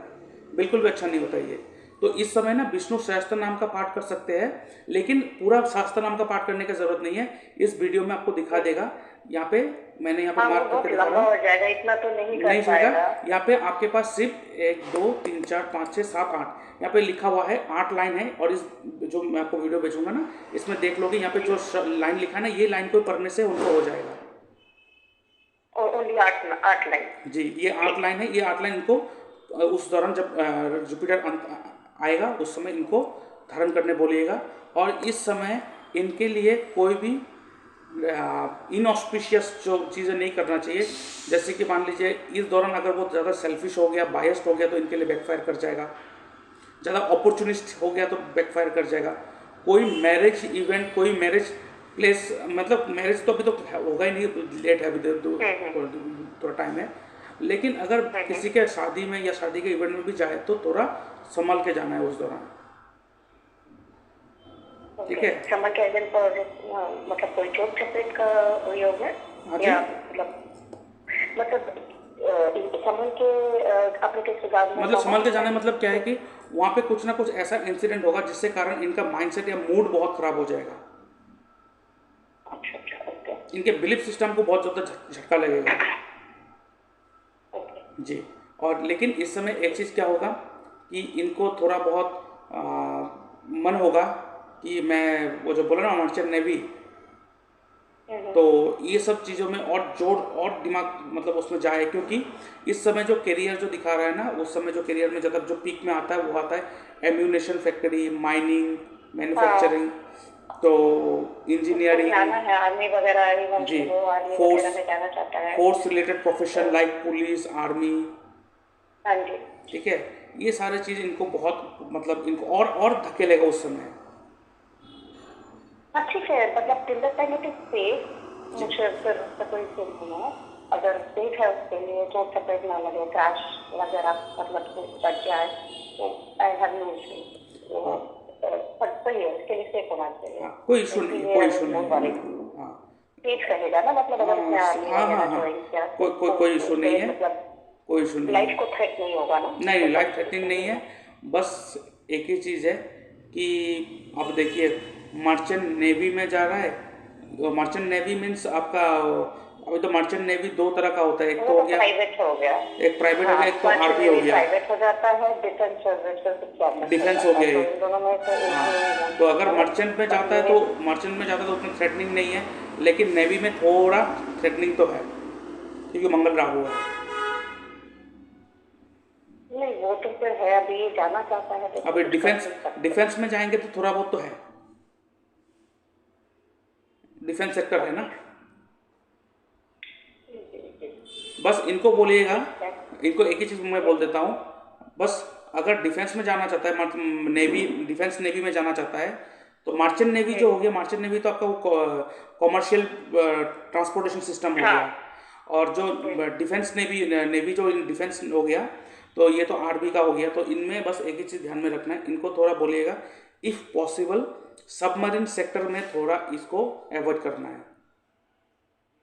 Speaker 1: बिल्कुल भी अच्छा नहीं होता है ये। तो इस समय ना विष्णु सहस्त्र नाम का पाठ कर सकते हैं, लेकिन पूरा सहस्त्र नाम का पाठ करने की जरूरत नहीं है, इस वीडियो में आपको दिखा देगा। यहाँ पे मैंने यहाँ पे मार्क करके दिखा रहा हूँ,
Speaker 2: इतना तो नहीं
Speaker 1: जाएगा। यहाँ पे आपके पास सिर्फ 1 2 3 4 5 6 7 8 यहाँ पे लिखा हुआ है, 8 लाइन है। और इस जो मैं आपको वीडियो भेजूंगा ना, इसमें देख लोगे, यहाँ पे जो लाइन लिखा है ना, ये लाइन को पढ़ने से उनको हो जाएगा।
Speaker 2: Only 8 line? जी,
Speaker 1: ये 8 लाइन है। ये 8 लाइन इनको उस दौरान जब जुपिटर आएगा उस समय इनको धारण करने बोलिएगा। और इस समय इनके लिए कोई भी इनऑस्पिशियस जो चीज़ें नहीं करना चाहिए। जैसे कि मान लीजिए इस दौरान अगर वो ज़्यादा सेल्फिश हो गया, बायस्ड हो गया, तो इनके लिए बैकफायर कर जाएगा। ज़्यादा अपॉर्चुनिस्ट हो गया तो बैकफायर कर जाएगा। कोई मैरिज इवेंट, कोई मैरिज प्लेस, मतलब मैरिज तो अभी तो होगा ही नहीं, लेट है, अभी थोड़ा टाइम है। लेकिन अगर किसी के शादी में या शादी के इवेंट में भी जाए तो थोड़ा संभल के जाना है उस दौरान। ठीक है।
Speaker 2: समर के दिन पर मतलब कोई चोट चपेट का ये हो गया
Speaker 1: हाँ जी।
Speaker 2: या मतलब समर के अपने के सुधार में
Speaker 1: मतलब संभल के जाना मतलब क्या है कि वहाँ पे कुछ ना कुछ ऐसा इंसिडेंट होगा जिससे कारण इनका माइंडसेट या मूड बहुत खराब हो जाएगा।
Speaker 2: अच्छा अच्छा ओके
Speaker 1: इनके बिलीफ सिस्टम को बहुत ज़्यादा झटका लगेगा
Speaker 2: ओके
Speaker 1: जी। और लेकिन इस समय एक चीज़ क्या होगा कि इनको थोड़ा बहुत मन होगा कि मैं वो जो बोला ना मर्चेंट नेवी, तो ये सब चीज़ों में और जोर और दिमाग मतलब उसमें जाए, क्योंकि इस समय जो करियर जो दिखा रहा है ना, उस समय जो करियर में जब जो पीक में आता है वो आता है एम्यूनेशन फैक्ट्री, माइनिंग, मैन्युफैक्चरिंग, तो इंजीनियरिंग
Speaker 2: जाना है आर्मी वगैरह
Speaker 1: जी,
Speaker 2: वो आर्मी
Speaker 1: फोर्स
Speaker 2: वगैरह में जाना चाहता है।
Speaker 1: Force related profession like police, army,
Speaker 2: हाँ जी
Speaker 1: ठीक है। ये सारे चीज़ इनको बहुत मतलब इनको और धकेलेगा उस समय।
Speaker 2: अच्छी है मतलब till the time it is safe मुझे फिर उससे कोई सीन नहीं है। अगर सेफ है उसके लिए चोट चपेट ना लगे क्रैश वगैरह मतलब बच जाए तो आई हैव नो इशू पर सही है उसके लिए सेफ होना चाहिए।
Speaker 1: हाँ, कोई इशू नहीं है, कोई इशू नहीं है। हाँ
Speaker 2: सेफ रहेगा ना मतलब अगर उसने आर्मी
Speaker 1: हाँ हाँ
Speaker 2: वगैरह
Speaker 1: हाँ,
Speaker 2: ज्वाइन किया
Speaker 1: कोई इशू नहीं है,
Speaker 2: मतलब
Speaker 1: कोई इशू नहीं
Speaker 2: लाइफ
Speaker 1: है।
Speaker 2: को थ्रेट नहीं होगा ना।
Speaker 1: नहीं, लाइफ थ्रेटनिंग नहीं है। बस एक ही चीज़ है कि अब देखिए मर्चेंट नेवी में जा रहा है। मर्चेंट नेवी मीन्स आपका अभी तो मर्चेंट नेवी दो तरह का होता है, एक तो हो गया
Speaker 2: प्राइवेट हो गया,
Speaker 1: एक प्राइवेट हो
Speaker 2: हाँ,
Speaker 1: गया, एक तो आरपी हो गया,
Speaker 2: प्राइवेट हो जाता है, डिफेंस सर्विसेज
Speaker 1: डिफेंस हो गया
Speaker 2: तो
Speaker 1: एक।
Speaker 2: इन दोनों में से एक
Speaker 1: हाँ, तो अगर मर्चेंट में जाता है तो मर्चेंट में जाता है तो उतना थ्रेटनिंग नहीं है, लेकिन नेवी में थोड़ा थ्रेटनिंग तो है क्योंकि मंगल राहु है।
Speaker 2: नहीं वो तो फिर है अभी जाना चाहता है तो
Speaker 1: अभी
Speaker 2: कुछ कर
Speaker 1: डिफेंस
Speaker 2: नहीं सकते।
Speaker 1: डिफेंस में जाएंगे तो थोड़ा बहुत तो है, डिफेंस सेक्टर है ना। बस इनको बोलिएगा, इनको एक ही चीज़ मैं बोल देता हूँ, बस अगर डिफेंस में जाना चाहता है मतलब नेवी डिफेंस नेवी में जाना चाहता है तो मार्चेंट नेवी जो हो गया, मार्चेंट नेवी तो आपका वो कॉमर्शियल ट्रांसपोर्टेशन सिस्टम हो गया। और जो डिफेंस नेवी नेवी जो डिफेंस हो गया तो ये तो आर्मी का हो गया। तो इनमें बस एक ही चीज़ ध्यान में रखना है, इनको थोड़ा बोलिएगा इफ़ पॉसिबल सबमरीन सेक्टर में थोड़ा इसको अवॉइड करना है।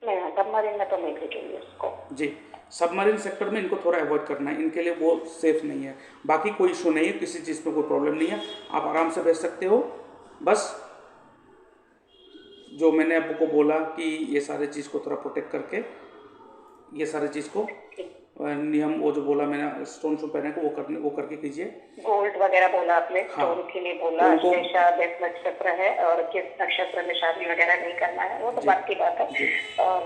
Speaker 2: नहीं सबमरीन में तो नहीं भेजेंगे उसको
Speaker 1: जी, सबमरीन सेक्टर में इनको थोड़ा अवॉइड करना है, इनके लिए वो सेफ नहीं है। बाकी कोई इशू नहीं है, किसी चीज़ पे कोई प्रॉब्लम नहीं है, आप आराम से भेज सकते हो। बस जो मैंने आपको बोला कि ये सारे चीज़ को थोड़ा प्रोटेक्ट करके ये सारे चीज़ को नियम वो जो बोला मैंने स्टोन शो पहने को वो करके कीजिए।
Speaker 2: गोल्ड वगैरह बोला आपने,
Speaker 1: हाँ,
Speaker 2: स्टोन के लिए बोला,
Speaker 1: उनको
Speaker 2: बेस नक्षत्र है और किस नक्षत्र में शादी वगैरह नहीं करना है वो तो बात की बात है। और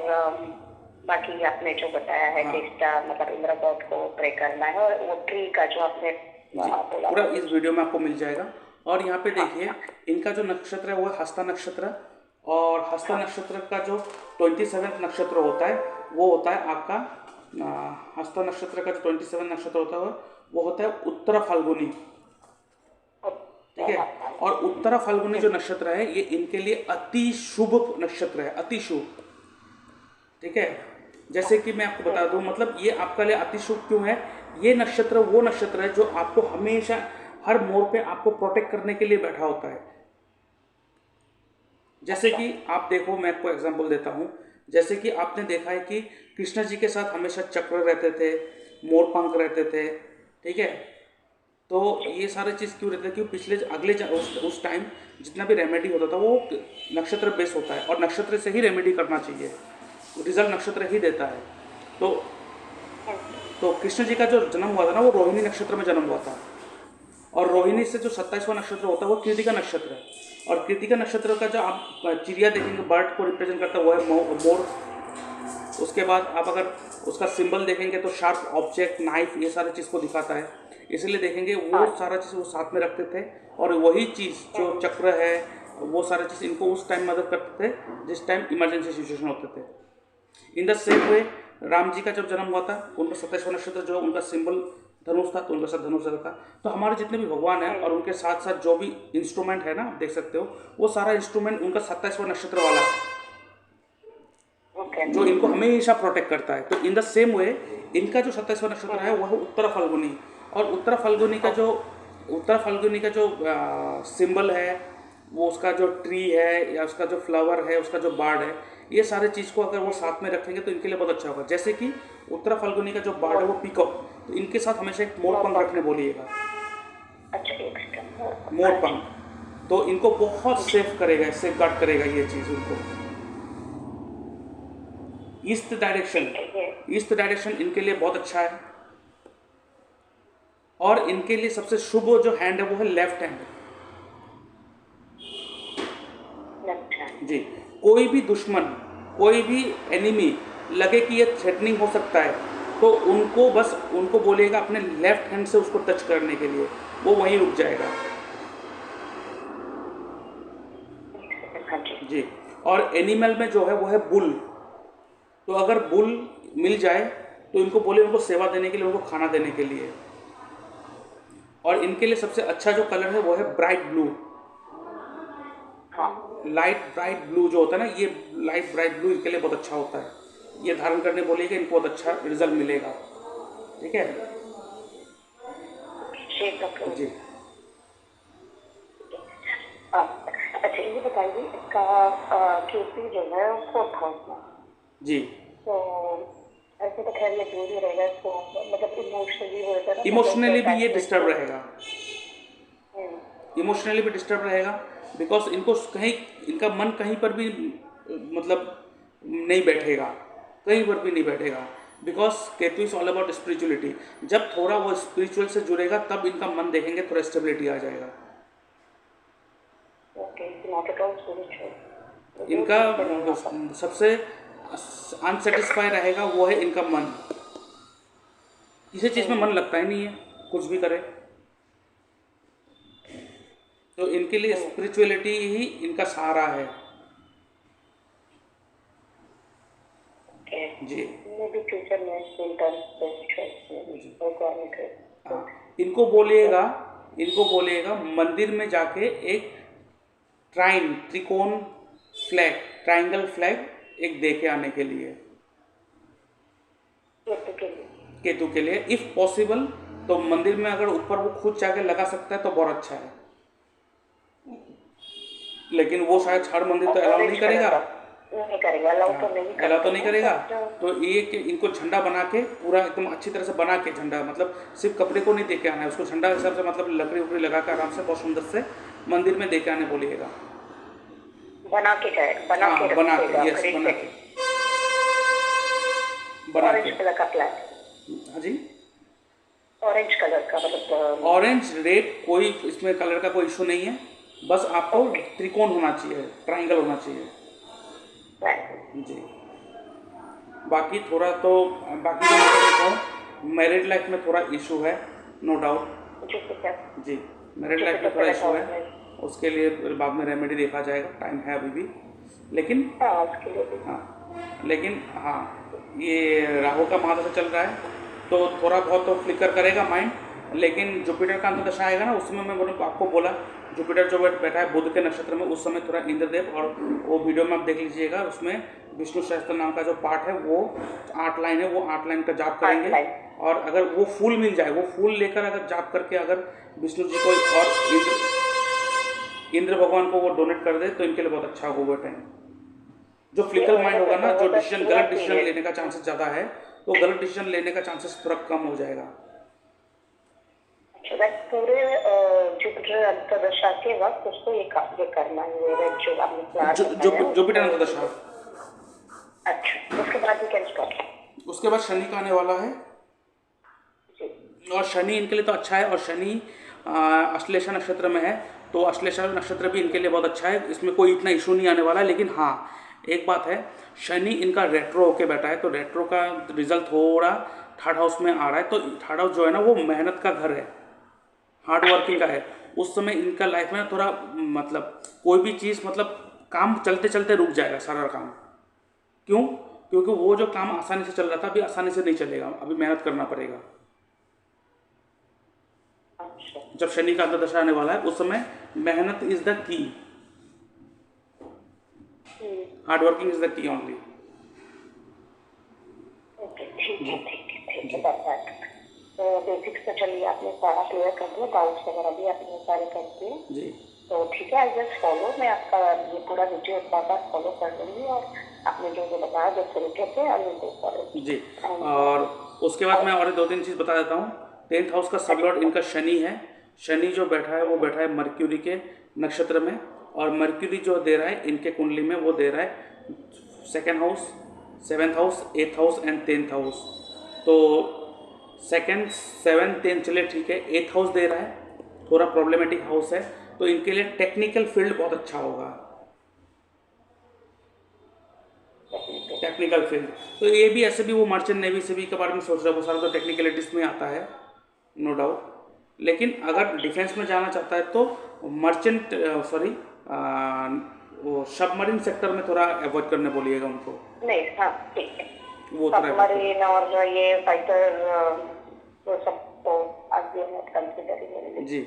Speaker 2: बाकी आपने जो बताया है कि मतलब इंद्र गॉड को प्रे करना है और वो ट्री का जो आपने बोला
Speaker 1: पूरा इस वीडियो में आपको मिल जाएगा। और यहाँ पे देखिए इनका जो नक्षत्र है वो है हस्ता नक्षत्र, और हस्ता नक्षत्र का जो 27 नक्षत्र होता है वो होता है आपका हस्ता नक्षत्र का जो 27 नक्षत्र होता है वो होता है उत्तरा फाल्गुनी, ठीक है। और उत्तरा फाल्गुनी जो नक्षत्र है ये इनके लिए अति शुभ नक्षत्र है, अति शुभ, ठीक है। जैसे कि मैं आपको बता दूं मतलब ये आपके लिए अति शुभ क्यों है, ये नक्षत्र वो नक्षत्र है जो आपको हमेशा हर मोड़ पे आपको प्रोटेक्ट करने के लिए बैठा होता है। जैसे कि आप देखो मैं आपको एग्जांपल देता हूँ, जैसे कि आपने देखा है कि कृष्ण जी के साथ हमेशा चक्र रहते थे, मोर पंख रहते थे, ठीक है। तो ये सारे चीज़ क्यों रहते हैं, क्यों पिछले अगले उस टाइम जितना भी रेमेडी होता था वो नक्षत्र बेस होता है और नक्षत्र से ही रेमेडी करना चाहिए, रिजल्ट नक्षत्र ही देता है। तो कृष्ण जी का जो जन्म हुआ था ना वो रोहिणी नक्षत्र में जन्म हुआ था, और रोहिणी से जो 27वां नक्षत्र होता है वो कृतिका नक्षत्र है। और कृतिका नक्षत्र का जो आप चिड़िया देखेंगे बर्ड को रिप्रेजेंट करता है वो है मोर। उसके बाद आप अगर उसका सिंबल देखेंगे तो शार्प ऑब्जेक्ट, नाइफ, ये सारी चीज़ को दिखाता है, इसलिए देखेंगे वो सारा चीज़ वो साथ में रखते थे। और वही चीज़ जो चक्र है वो सारी चीज़ इनको उस टाइम मदद करते थे जिस टाइम इमरजेंसी सिचुएशन होते थे। In the same way Ram ji का जब जन्म हुआ था उनका 27वां नक्षत्र जो उनका सिंबल धनुष था तो उनका साथ धनुष था। तो हमारे जितने भी भगवान हैं और उनके साथ साथ जो भी इंस्ट्रूमेंट है ना आप देख सकते हो वो सारा इंस्ट्रूमेंट उनका 27वां नक्षत्र वाला है जो इनको हमेशा प्रोटेक्ट करता है। तो इन द सेम वे इनका जो 27वां नक्षत्र है वह उत्तरा फाल्गुनी, और उत्तरा फाल्गुनी का जो सिंबल है वो उसका जो ट्री है या उसका जो फ्लावर है, उसका जो बार्ड है, ये सारे चीज़ को अगर वो साथ में रखेंगे तो इनके लिए बहुत अच्छा होगा। जैसे कि उत्तरा फाल्गुनी का जो बार्ड है वो पीकॉक, तो इनके साथ हमेशा एक मोर पंख रखने बोलिएगा।
Speaker 2: अच्छा, एक्स्ट्रा
Speaker 1: मोर पंख तो इनको बहुत सेफ करेगा, सेफ गार्ड करेगा ये चीज़ उनको। ईस्ट डायरेक्शन, ईस्ट डायरेक्शन इनके लिए बहुत अच्छा है। और इनके लिए सबसे शुभ जो हैंड है वो है लेफ्ट हैंड। जी, कोई भी दुश्मन, कोई भी एनिमी लगे कि ये थ्रेटनिंग हो सकता है, तो उनको बस उनको बोलिएगा अपने लेफ्ट हैंड से उसको टच करने के लिए, वो वहीं रुक जाएगा। जी, और एनिमल में जो है वो है बुल, तो अगर बुल मिल जाए तो इनको बोले उनको सेवा देने के लिए, उनको खाना देने के लिए। और इनके लिए सबसे अच्छा जो कलर है वो है bright blue. Light bright blue जो होता है ना, ये लाइट ब्राइट ब्लू इनके लिए बहुत अच्छा होता है। ये धारण करने बोलिएगा, इनको बहुत अच्छा रिजल्ट मिलेगा। ठीक है जी।
Speaker 2: अच्छा, ये बताइए इसका केपी जो है वो 4th हाउस में,
Speaker 1: जी,
Speaker 2: तो ऐसे तो खैर ये दूर ही रहेगा, तो मतलब इमोशनली वो होता है ना,
Speaker 1: इमोशनली भी ये डिस्टर्ब रहेगा, इमोशनली भी डिस्टर्ब रहेगा। बिकॉज इनको कहीं, इनका मन कहीं पर भी मतलब नहीं बैठेगा, कहीं पर भी नहीं बैठेगा। Because Ketu is all about spirituality. जब थोड़ा वो स्पिरिचुअल से जुड़ेगा तब इनका मन देखेंगे थोड़ा स्टेबिलिटी आ जाएगा। इनका सबसे अनसेटिस्फाई रहेगा वो है इनका मन। किसी चीज़ में मन लगता ही नहीं है, कुछ भी करे। तो इनके लिए स्पिरिचुअलिटी ही इनका सहारा है। जी, हाँ, इनको बोलिएगा, इनको बोलिएगा मंदिर में जाके एक त्रिकोण फ्लैग, ट्राइंगल फ्लैग एक दे के आने के लिए, केतु के लिए। इफ पॉसिबल तो मंदिर में अगर ऊपर वो खुद जाके लगा सकता है तो बहुत अच्छा है, लेकिन वो शायद हर मंदिर तो अलाउ नहीं करेगा, अलाउ तो नहीं करेगा। तो ये कि इनको झंडा बना के पूरा एकदम अच्छी तरह से बना के, झंडा मतलब सिर्फ कपड़े को नहीं दे के आना है, उसको झंडा हिसाब से मतलब लकड़ी उकड़ी लगा कर आराम से बहुत सुंदर से मंदिर में दे के आने बोलिएगा।
Speaker 2: बना के जाए, बना
Speaker 1: हाँ,
Speaker 2: के
Speaker 1: बना के, यस, बना के, बना के।
Speaker 2: ऑरेंज कलर का फ्लैग,
Speaker 1: हाँ जी,
Speaker 2: ऑरेंज कलर का, मतलब
Speaker 1: ऑरेंज रेड कोई इसमें कलर का कोई इशू नहीं है, बस आपको त्रिकोण होना चाहिए, ट्राइंगल होना चाहिए। जी, बाकी थोड़ा तो, बाकी तो मैं कहता हूँ मैरिड लाइफ में थोड़ा इशू है, नो डाउट। जी, मैरिड लाइफ में थोड़ा इशू है, उसके लिए बाद में रेमेडी देखा जाएगा, टाइम है अभी भी। लेकिन हाँ, लेकिन हाँ, ये राहु का महादशा चल रहा है तो थोड़ा बहुत तो फ्लिकर करेगा माइंड। लेकिन जुपिटर का अंतर्दशा आएगा ना, उस समय मैं आपको बोला, जुपिटर जो बैठा है बुध के नक्षत्र में, उस समय थोड़ा इंद्रदेव, और वो वीडियो में आप देख लीजिएगा, उसमें विष्णु सहस्त्र नाम का जो पाठ है वो 8 लाइन है, वो 8 लाइन का जाप करेंगे। और अगर वो फूल मिल जाए, वो फूल लेकर अगर जाप करके अगर विष्णु जी को और इंद्र भगवान को वो डोनेट कर दे तो इनके लिए बहुत अच्छा होगा वो टाइम। जो फ्लिकल माइंड होगा ना, जो डिसीजन, गलत डिसीजन लेने का चांसेस ज़्यादा है, तो गलत डिसीजन लेने का चांसेस थोड़ा कम हो जाएगा।
Speaker 2: पूरे जुपिटर अंतर्दशा के वक्त उसको ये करना है, जो आपने प्लान बताया,
Speaker 1: जुपिटर अंतर्दशा।
Speaker 2: अच्छा, उसके बाद क्या स्टार्ट?
Speaker 1: उसके बाद शनि का आने वाला है, और शनि इनके लिए तो अच्छा है। और शनि अश्लेषा नक्षत्र में है, तो अश्लेषा नक्षत्र भी इनके लिए बहुत अच्छा है, इसमें कोई इतना इशू नहीं आने वाला। लेकिन हाँ, एक बात है, शनि इनका रेट्रो होके बैठा है, तो रेट्रो का रिजल्ट थोड़ा 3rd हाउस में आ रहा है। तो 3rd हाउस जो है ना, वो मेहनत का घर है, हार्ड वर्किंग का है। उस समय इनका लाइफ में थोड़ा मतलब कोई भी चीज़, मतलब काम चलते चलते रुक जाएगा सारा काम। क्यों? क्योंकि वो जो काम आसानी से चल रहा था अभी आसानी से नहीं चलेगा, अभी मेहनत करना पड़ेगा। जब शनि का अंतर्दशा आने वाला है उस समय मेहनत is the key, hard working is the key only.
Speaker 2: तो बेसिक्स तो चलिए आपने सारा क्लियर कर दिया, डाउट्स वगैरह भी आपने सारे कर दिए।
Speaker 1: जी,
Speaker 2: तो ठीक है, आई जस्ट फॉलो, मैं आपका ये पूरा वीडियो एक बार फॉलो कर लूँगी, और आपने जो जो बताया जो तरीके से I will go for it.
Speaker 1: जी। और उसके बाद मैं और दो तीन चीज़ बता देता हूँ। 10th हाउस का सबलॉर्ड इनका शनि है। शनि जो बैठा है वो बैठा है मर्क्यूरी के नक्षत्र में, और मर्क्यूरी जो दे रहा है इनके कुंडली में वो दे रहा है 2nd house, 7th house, 8th house and 10th house. तो 2nd, 7th, 10th चले ठीक है, 8th हाउस दे रहा है, थोड़ा प्रॉब्लमेटिक हाउस है, तो इनके लिए टेक्निकल फील्ड बहुत अच्छा होगा। टेक्निकल फील्ड, तो ये भी ऐसे भी वो मर्चेंट नेवी से भी के बारे में सोच रहा है, वो सारा तो टेक्निकलिटीज में आता है, नो डाउट। लेकिन अगर डिफेंस में जाना चाहता है तो मर्चेंट सॉरी वो सबमरीन सेक्टर में थोड़ा अवॉइड करने बोलिएगा उनको।
Speaker 2: नहीं, हाँ ठीक है,
Speaker 1: वो थोड़ा
Speaker 2: सबमरीन और ये फाइटर वो सब तो आगे मत कंसिडर।
Speaker 1: जी।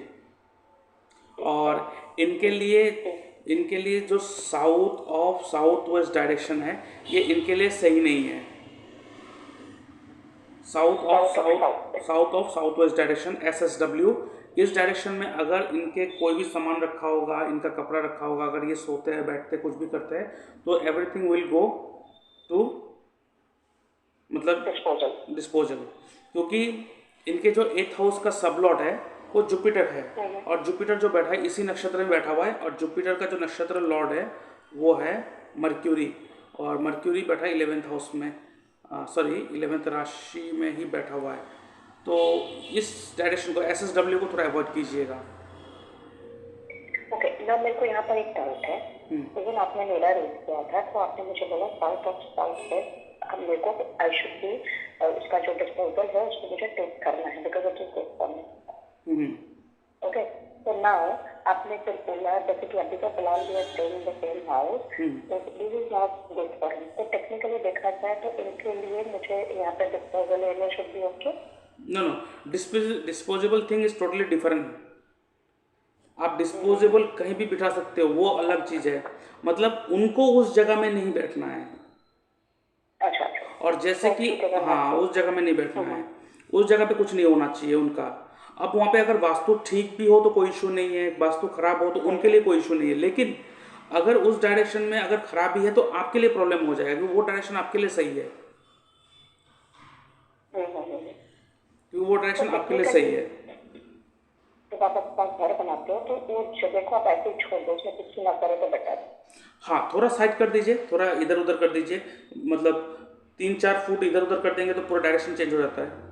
Speaker 1: और इनके लिए जो साउथ वेस्ट डायरेक्शन है ये इनके लिए सही नहीं है। South of south west direction, SSW, इस डायरेक्शन में अगर इनके कोई भी सामान रखा होगा, इनका कपड़ा रखा होगा, अगर ये सोते हैं, बैठते, कुछ भी करते हैं, तो एवरीथिंग विल गो टू मतलब डिस्पोजल, क्योंकि इनके जो 8th हाउस का सबलॉट है वो जुपिटर है, और जुपिटर जो बैठा है इसी नक्षत्र में बैठा हुआ है, और जुपिटर का जो नक्षत्र लॉर्ड है वो है मर्क्यूरी, और मर्क्यूरी बैठा है 11th हाउस में, सॉरी 11th राशि में ही बैठा हुआ है। तो इस डायरेक्शन को, SSW को थोड़ा अवॉइड कीजिएगा।
Speaker 2: ओके, ना मेरे को यहाँ पर एक डाउट है, लेकिन आपने मेरा रेट किया था तो आपने मुझे बोला साउथ ऑफ साउथ है, अब मेरे को आई शुड बी उसका जो डिस्पोजल है उसको मुझे टेक करना है, because it is good for me. Okay, तो नाउ आपने फिर बोला जैसे कि अभी तो फिलहाल we are staying in the same house, तो this is not good for me. तो टेक्निकली देखा जाए तो इनके लिए मुझे यहाँ पे disposal area should be okay.
Speaker 1: No, disposable thing is totally different. आप डिस्पोजेबल कहीं भी बिठा सकते हो, वो अलग चीज़ है, मतलब उनको उस जगह में नहीं बैठना है।
Speaker 2: अच्छा,
Speaker 1: और जैसे कि हाँ, उस जगह में नहीं बैठना है, उस जगह पे कुछ नहीं होना चाहिए उनका। अब वहाँ पे अगर वास्तु ठीक भी हो तो कोई इशू नहीं है, वास्तु खराब हो तो उनके लिए कोई इशू नहीं है, लेकिन अगर उस डायरेक्शन में अगर खराबी है तो आपके लिए प्रॉब्लम हो जाएगी, वो डायरेक्शन आपके लिए सही है, क्योंकि वो डायरेक्शन आपके लिए सही है।
Speaker 2: जब आप अपना घर बनाते हो तो वो जगह को आप ऐसे ही छोड़ दो, उसमें कुछ ना करो तो बेटर।
Speaker 1: हाँ, थोड़ा साइड कर दीजिए, थोड़ा इधर उधर कर दीजिए, मतलब 3-4 फुट इधर उधर कर देंगे तो पूरा डायरेक्शन चेंज हो जाता है।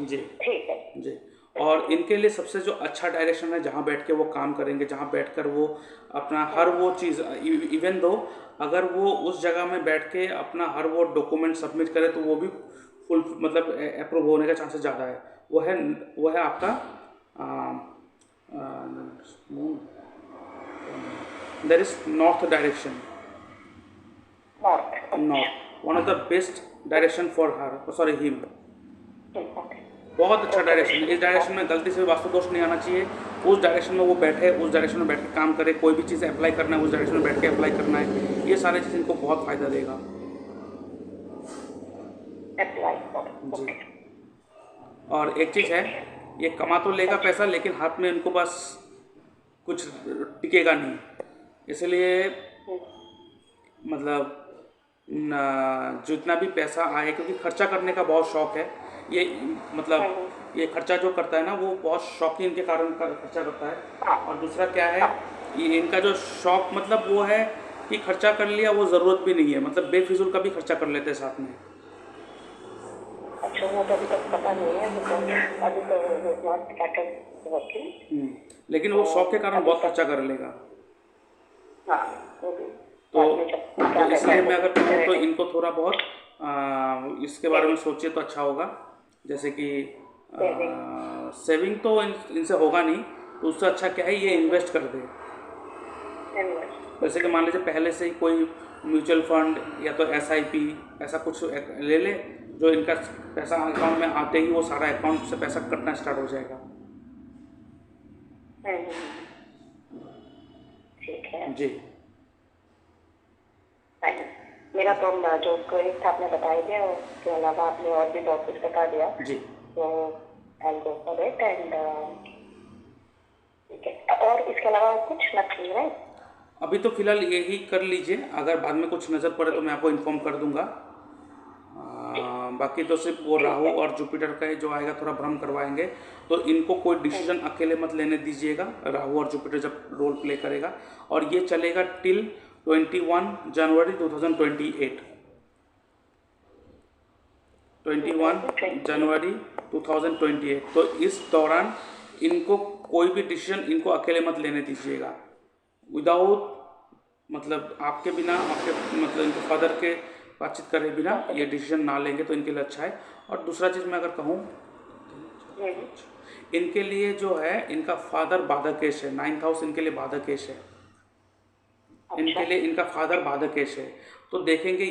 Speaker 1: जी
Speaker 2: ठीक है
Speaker 1: जी। और इनके लिए सबसे जो अच्छा डायरेक्शन है जहाँ बैठ के वो काम करेंगे, जहाँ बैठकर वो अपना हर वो चीज़, इवन दो अगर वो उस जगह में बैठ के अपना हर वो डॉक्यूमेंट सबमिट करे तो वो भी फुल मतलब अप्रूव होने का चांसेस ज़्यादा है। वो है आपका there is north direction, north one of the best direction for her, sorry him, बहुत अच्छा डायरेक्शन है। इस डायरेक्शन में गलती से वास्तु दोष नहीं आना चाहिए। उस डायरेक्शन में वो बैठे, उस डायरेक्शन में बैठ के काम करे, कोई भी चीज़ अप्लाई करना है उस डायरेक्शन में बैठ के अप्लाई करना है, ये सारी चीज़ इनको बहुत फ़ायदा देगा। जी। और एक चीज़ है, ये कमा तो लेगा पैसा, लेकिन हाथ में इनको बस कुछ टिकेगा नहीं, इसलिए मतलब जितना भी पैसा आए, क्योंकि खर्चा करने का बहुत शौक है ये, मतलब ये खर्चा जो करता है ना वो बहुत शौकीन के कारण खर्चा करता है। और दूसरा क्या है, ये इनका जो शौक मतलब वो है कि खर्चा कर लिया, वो ज़रूरत भी नहीं है, मतलब बेफिजूल का भी खर्चा कर लेते हैं साथ में।
Speaker 2: अच्छा, वो तो अभी तक पता नहीं है, अभी तो नॉट स्टार्टेड वर्किंग,
Speaker 1: लेकिन वो शौक के कारण बहुत खर्चा कर लेगा।
Speaker 2: हाँ,
Speaker 1: तो इसलिए मैं अगर कहूँ तो इनको थोड़ा बहुत इसके बारे में सोचिए तो अच्छा होगा। जैसे कि सेविंग तो इनसे होगा नहीं, तो उससे अच्छा क्या है, ये इन्वेस्ट कर दे। जैसे कि मान लीजिए पहले से ही कोई म्यूचुअल फंड या तो SIP ऐसा कुछ ले ले, जो इनका पैसा अकाउंट में आते ही वो सारा अकाउंट से पैसा कटना स्टार्ट हो जाएगा।
Speaker 2: ठीक है
Speaker 1: जी।
Speaker 2: मेरा तो जो क्वेरी था आपने बता दिया, उसके अलावा आपने और भी बहुत कुछ बता दिया
Speaker 1: जी।
Speaker 2: तो आई गो फॉर इट, एंड ठीक है, और इसके अलावा कुछ नथी है?
Speaker 1: अभी तो फिलहाल यही कर लीजिए, अगर बाद में कुछ नज़र पड़े तो मैं आपको इन्फॉर्म कर दूंगा। बाकी तो सिर्फ वो
Speaker 2: ठीक
Speaker 1: राहु
Speaker 2: है।
Speaker 1: और जुपिटर का ही जो आएगा थोड़ा भ्रम करवाएंगे, तो इनको कोई डिसीजन अकेले मत लेने दीजिएगा, राहु और जुपिटर जब रोल प्ले करेगा। और ये चलेगा टिल 21 जनवरी 2028, 21 जनवरी 2028। तो इस दौरान इनको कोई भी डिसीजन इनको अकेले मत लेने दीजिएगा, विदाउट मतलब आपके बिना, आपके मतलब इनके फादर के बातचीत करे बिना ये डिसीजन ना लेंगे तो इनके लिए अच्छा है। और दूसरा चीज़ मैं अगर कहूँ, इनके लिए जो है इनका फादर बाधकेश है, 9th हाउस इनके लिए बाधकेश है, इनके लिए इनका फादर बाधकेश है। तो देखेंगे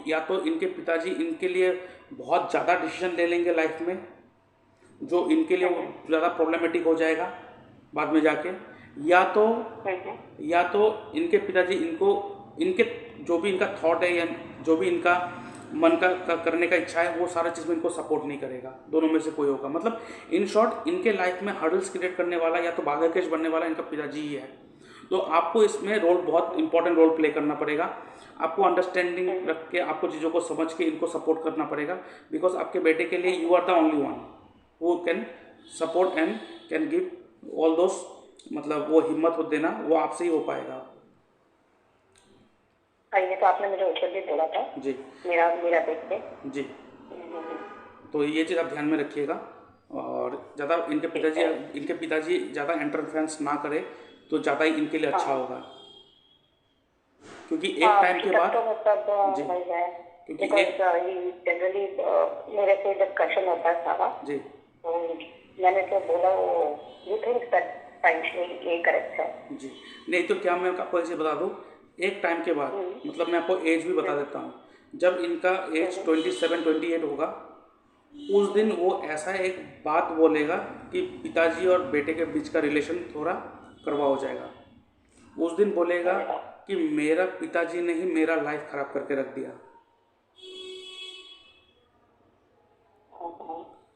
Speaker 1: या तो इनके पिताजी इनके लिए बहुत ज़्यादा डिसीजन ले लेंगे लाइफ में, जो इनके लिए ज़्यादा प्रॉब्लमेटिक हो जाएगा बाद में जाके, या तो इनके पिताजी इनको इनके जो भी इनका थॉट है या जो भी इनका मन का करने का इच्छा है वो सारा चीज़ में इनको सपोर्ट नहीं करेगा। दोनों में से कोई होगा, मतलब इन शॉर्ट इनके लाइफ में हर्डल्स क्रिएट करने वाला या तो बाधाकेश बनने वाला इनका पिताजी ही है। तो आपको इसमें रोल, बहुत इंपॉर्टेंट रोल प्ले करना पड़ेगा। आपको अंडरस्टैंडिंग रख के, आपको चीज़ों को समझ के इनको सपोर्ट करना पड़ेगा, बिकॉज आपके बेटे के लिए you are the only one who can support and can give all those, मतलब वो हिम्मत हो देना वो आपसे ही हो पाएगा।
Speaker 2: ये तो आपने मुझे उत्तर भी बोला था
Speaker 1: जी,
Speaker 2: मेरा देखते
Speaker 1: जी। तो ये चीज़ आप ध्यान में रखिएगा, और ज़्यादा इनके पिताजी ज़्यादा इंटरफेरेंस ना करे तो ज़्यादा ही इनके लिए अच्छा होगा, क्योंकि एक टाइम के बाद
Speaker 2: तो मतलब
Speaker 1: जी,
Speaker 2: नहीं है,
Speaker 1: क्योंकि
Speaker 2: जनरली मेरे से डिस्कशन होता था
Speaker 1: जी,
Speaker 2: तो मैंने तो बोला वो यू थिंक दैट फाइनेंशियली ये करेक्ट है
Speaker 1: जी। नहीं तो क्या मैं आपको ऐसे बता दूँ, एक टाइम के बाद, मतलब मैं आपको एज भी बता देता हूँ, जब इनका एज 27-28 होगा, उस दिन वो ऐसा एक बात बोलेगा कि पिताजी और बेटे के बीच का रिलेशन थोड़ा कड़वा हो जाएगा। उस दिन बोलेगा कि मेरा पिताजी ने ही मेरा लाइफ खराब करके रख दिया।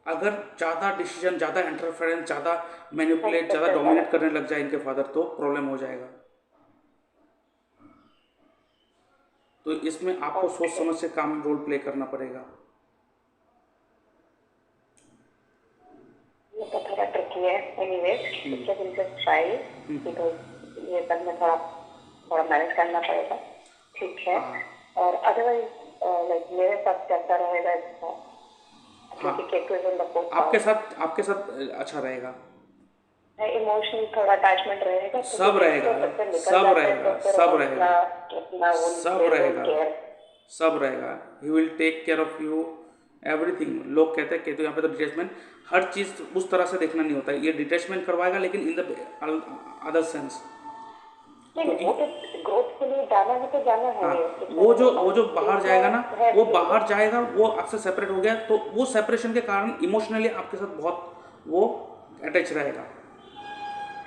Speaker 1: अगर ज़्यादा डिसीजन, ज़्यादा इंटरफेरेंस, ज़्यादा मैनिपुलेट, ज़्यादा डोमिनेट करने लग जाए इनके फादर तो प्रॉब्लम हो जाएगा। तो इसमें आपको सोच समझ से काम रोल प्ले करना पड़ेगा।
Speaker 2: ये तो थोड़ा ट्रिकी है एनीवेज, इनसे ट्राई बिकॉज ये सब में थोड़ा मैनेज करना पड़ेगा, ठीक है। और अदरवाइज लाइक मेरे साथ कैसा रहेगा इसका, क्योंकि Ketu is in the fourth house,
Speaker 1: आपके साथ अच्छा रहेगा,
Speaker 2: इमोशनल थोड़ा अटैचमेंट रहेगा,
Speaker 1: सब रहेगा, सब रहेगा, सब रहेगा, सब रहेगा, सब रहेगा। He will take care of you everything. लोग कहते हैं केतु यहाँ पे तो डिटैचमेंट, हर चीज़ उस तरह से देखना नहीं होता है, ये डिटैचमेंट करवाएगा लेकिन इन द अदर सेंस,
Speaker 2: क्योंकि ग्रोथ के लिए जाना है तो जाना है।
Speaker 1: हाँ, वो जो बाहर जाएगा ना, वो बाहर जाएगा, वो आपसे सेपरेट हो गया तो वो सेपरेशन के कारण इमोशनली आपके साथ बहुत वो अटैच रहेगा।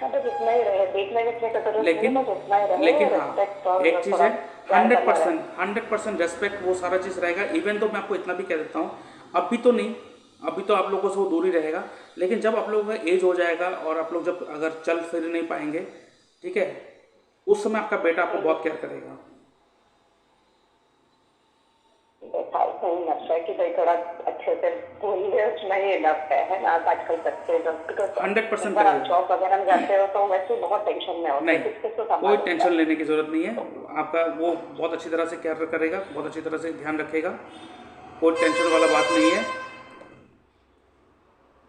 Speaker 2: जितना ही रहे, देखने में
Speaker 1: लेकिन हाँ, एक चीज़ है, 100% रेस्पेक्ट, वो सारा चीज़ रहेगा। इवन तो मैं आपको इतना भी कह देता हूँ, अभी तो नहीं, अभी तो आप लोगों से वो दूर ही रहेगा, लेकिन जब आप लोगों का एज हो जाएगा और आप लोग जब अगर चल फिर नहीं पाएंगे, ठीक है, उस समय आपका बेटा आपको बहुत केयर करेगा।
Speaker 2: कि भाई थोड़ा अच्छे से नहीं लगता है ना आजकल बच्चे,
Speaker 1: 100%
Speaker 2: आप जॉब वगैरह में जाते हो तो वैसे बहुत टेंशन में होते हैं।
Speaker 1: नहीं, कोई टेंशन लेने की जरूरत नहीं है, आपका वो बहुत अच्छी तरह से केयर करेगा, बहुत अच्छी तरह से ध्यान रखेगा, कोई टेंशन वाला बात नहीं है।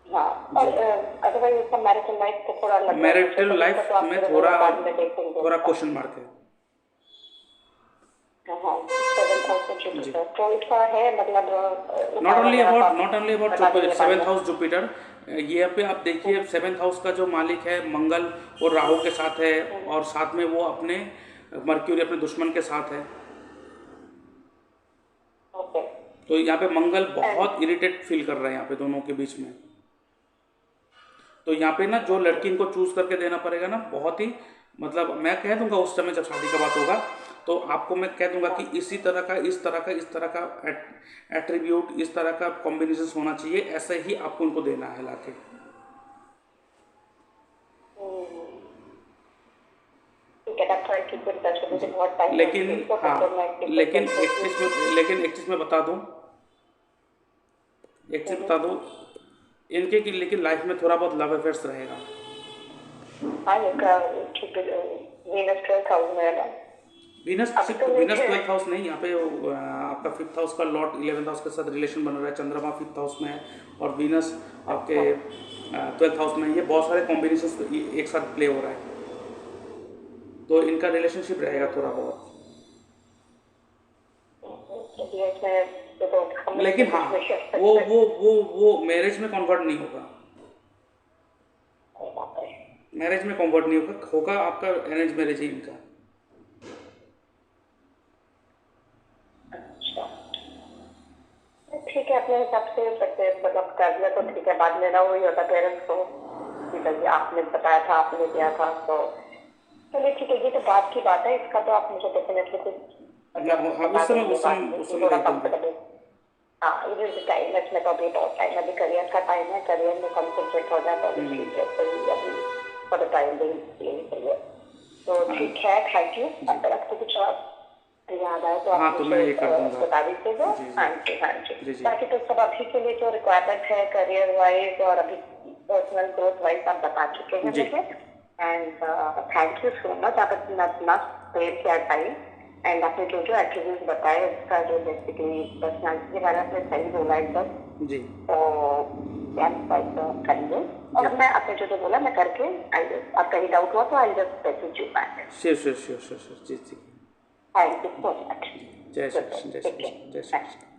Speaker 2: हाँ, और अदरवाइज इसका मैरिटल लाइफ तो थोड़ा
Speaker 1: मैरिटल लाइफ में थोड़ा क्वेश्चन मार्क है।
Speaker 2: तो इसका है मतलब
Speaker 1: not only about Jupiter, 7th house Jupiter, ये पे आप देखिए 7th हाउस का जो मालिक है मंगल और राहु के साथ है, और साथ में वो अपने मर्क्यूरी अपने दुश्मन के साथ है। तो यहाँ पे मंगल बहुत इरिटेट फील कर रहे हैं यहाँ पे दोनों के बीच में। तो यहाँ पे ना जो लड़की इनको चूज करके देना पड़ेगा ना, बहुत ही मतलब मैं कह दूंगा उस समय जब शादी का बात होगा तो आपको मैं कह दूंगा कि इस तरह का एट्रीब्यूट, इस तरह का कॉम्बिनेशन होना चाहिए, ऐसे ही आपको उनको देना है लाके।
Speaker 2: बहुत टाइम
Speaker 1: लेकिन हाँ, लेकिन एक चीज़ मैं बता दूँ, इनके की लेकिन लाइफ में थोड़ा बहुत लव अफेयर्स रहेगा।
Speaker 2: हाँ, इनका वीनस 12th हाउस में है ना।
Speaker 1: वीनस
Speaker 2: अभी तो
Speaker 1: वीनस
Speaker 2: मुझे
Speaker 1: 12th हाउस नहीं, यहाँ पे आपका 5th हाउस का लॉर्ड 11th हाउस के साथ रिलेशन बन रहा है। चंद्रमा 5th हाउस में है और वीनस आपके 12th हाउस में है। ये बहुत सारे कॉम्बिनेशन एक साथ प्ले हो रहा है, तो इनका रिलेशनशिप रहेगा थोड़ा बहुत। लेकिन हाँ, वो मैरिज में कन्वर्ट नहीं होगा। मैरिज में कन्वर्ट नहीं होगा आपका अरेंज मैरिज ही इनका।
Speaker 2: ठीक है, अपने हिसाब से मतलब कर लिया तो ठीक है, बाद में ना वही होता पेरेंट्स को कि भाई आपने बताया था, आपने दिया था, तो चलिए ठीक है, ये तो बात की बात है। इसका तो आप मुझे डेफिनेटली
Speaker 1: उस समय
Speaker 2: थोड़ा
Speaker 1: देख दूंगा।
Speaker 2: कंफर्टेबल। हाँ, ये जो टाइम है इसमें तो अभी बहुत टाइम, अभी करियर का टाइम है, करियर में कंसंट्रेट हो जाता है तो ठीक है, तो अभी फॉर द टाइम बेइंग चाहिए। तो ठीक है, थैंक यू। अगर आपको कुछ और याद आए तो
Speaker 1: हाँ,
Speaker 2: आप
Speaker 1: तो
Speaker 2: मुझे
Speaker 1: मैं ये कर दूंगा।
Speaker 2: बता दीजिएगा।
Speaker 1: जी
Speaker 2: हाँ जी, हाँ जी।
Speaker 1: जी।
Speaker 2: बाकी तो सब अभी के लिए जो रिक्वायरमेंट है करियर वाइज और अभी पर्सनल ग्रोथ वाइज आप बता चुके हैं
Speaker 1: जी।
Speaker 2: मुझे। And thank you so much, आपने अपना स्पेयर किया टाइम, एंड आपने जो जो एट्रीब्यूट बताए उसका जो बेसिकली पर्सनैलिटी के बारे में आपने सही बोला एकदम
Speaker 1: जी।
Speaker 2: तो करेंगे। और मैं आपने जो जो बोला मैं करके आप कहीं डाउट हुआ तो I just message you back.
Speaker 1: Sure. जी।
Speaker 2: Thank you so much.
Speaker 1: जय श्री कृष्ण, जय श्री कृष्ण, जय श्री कृष्ण।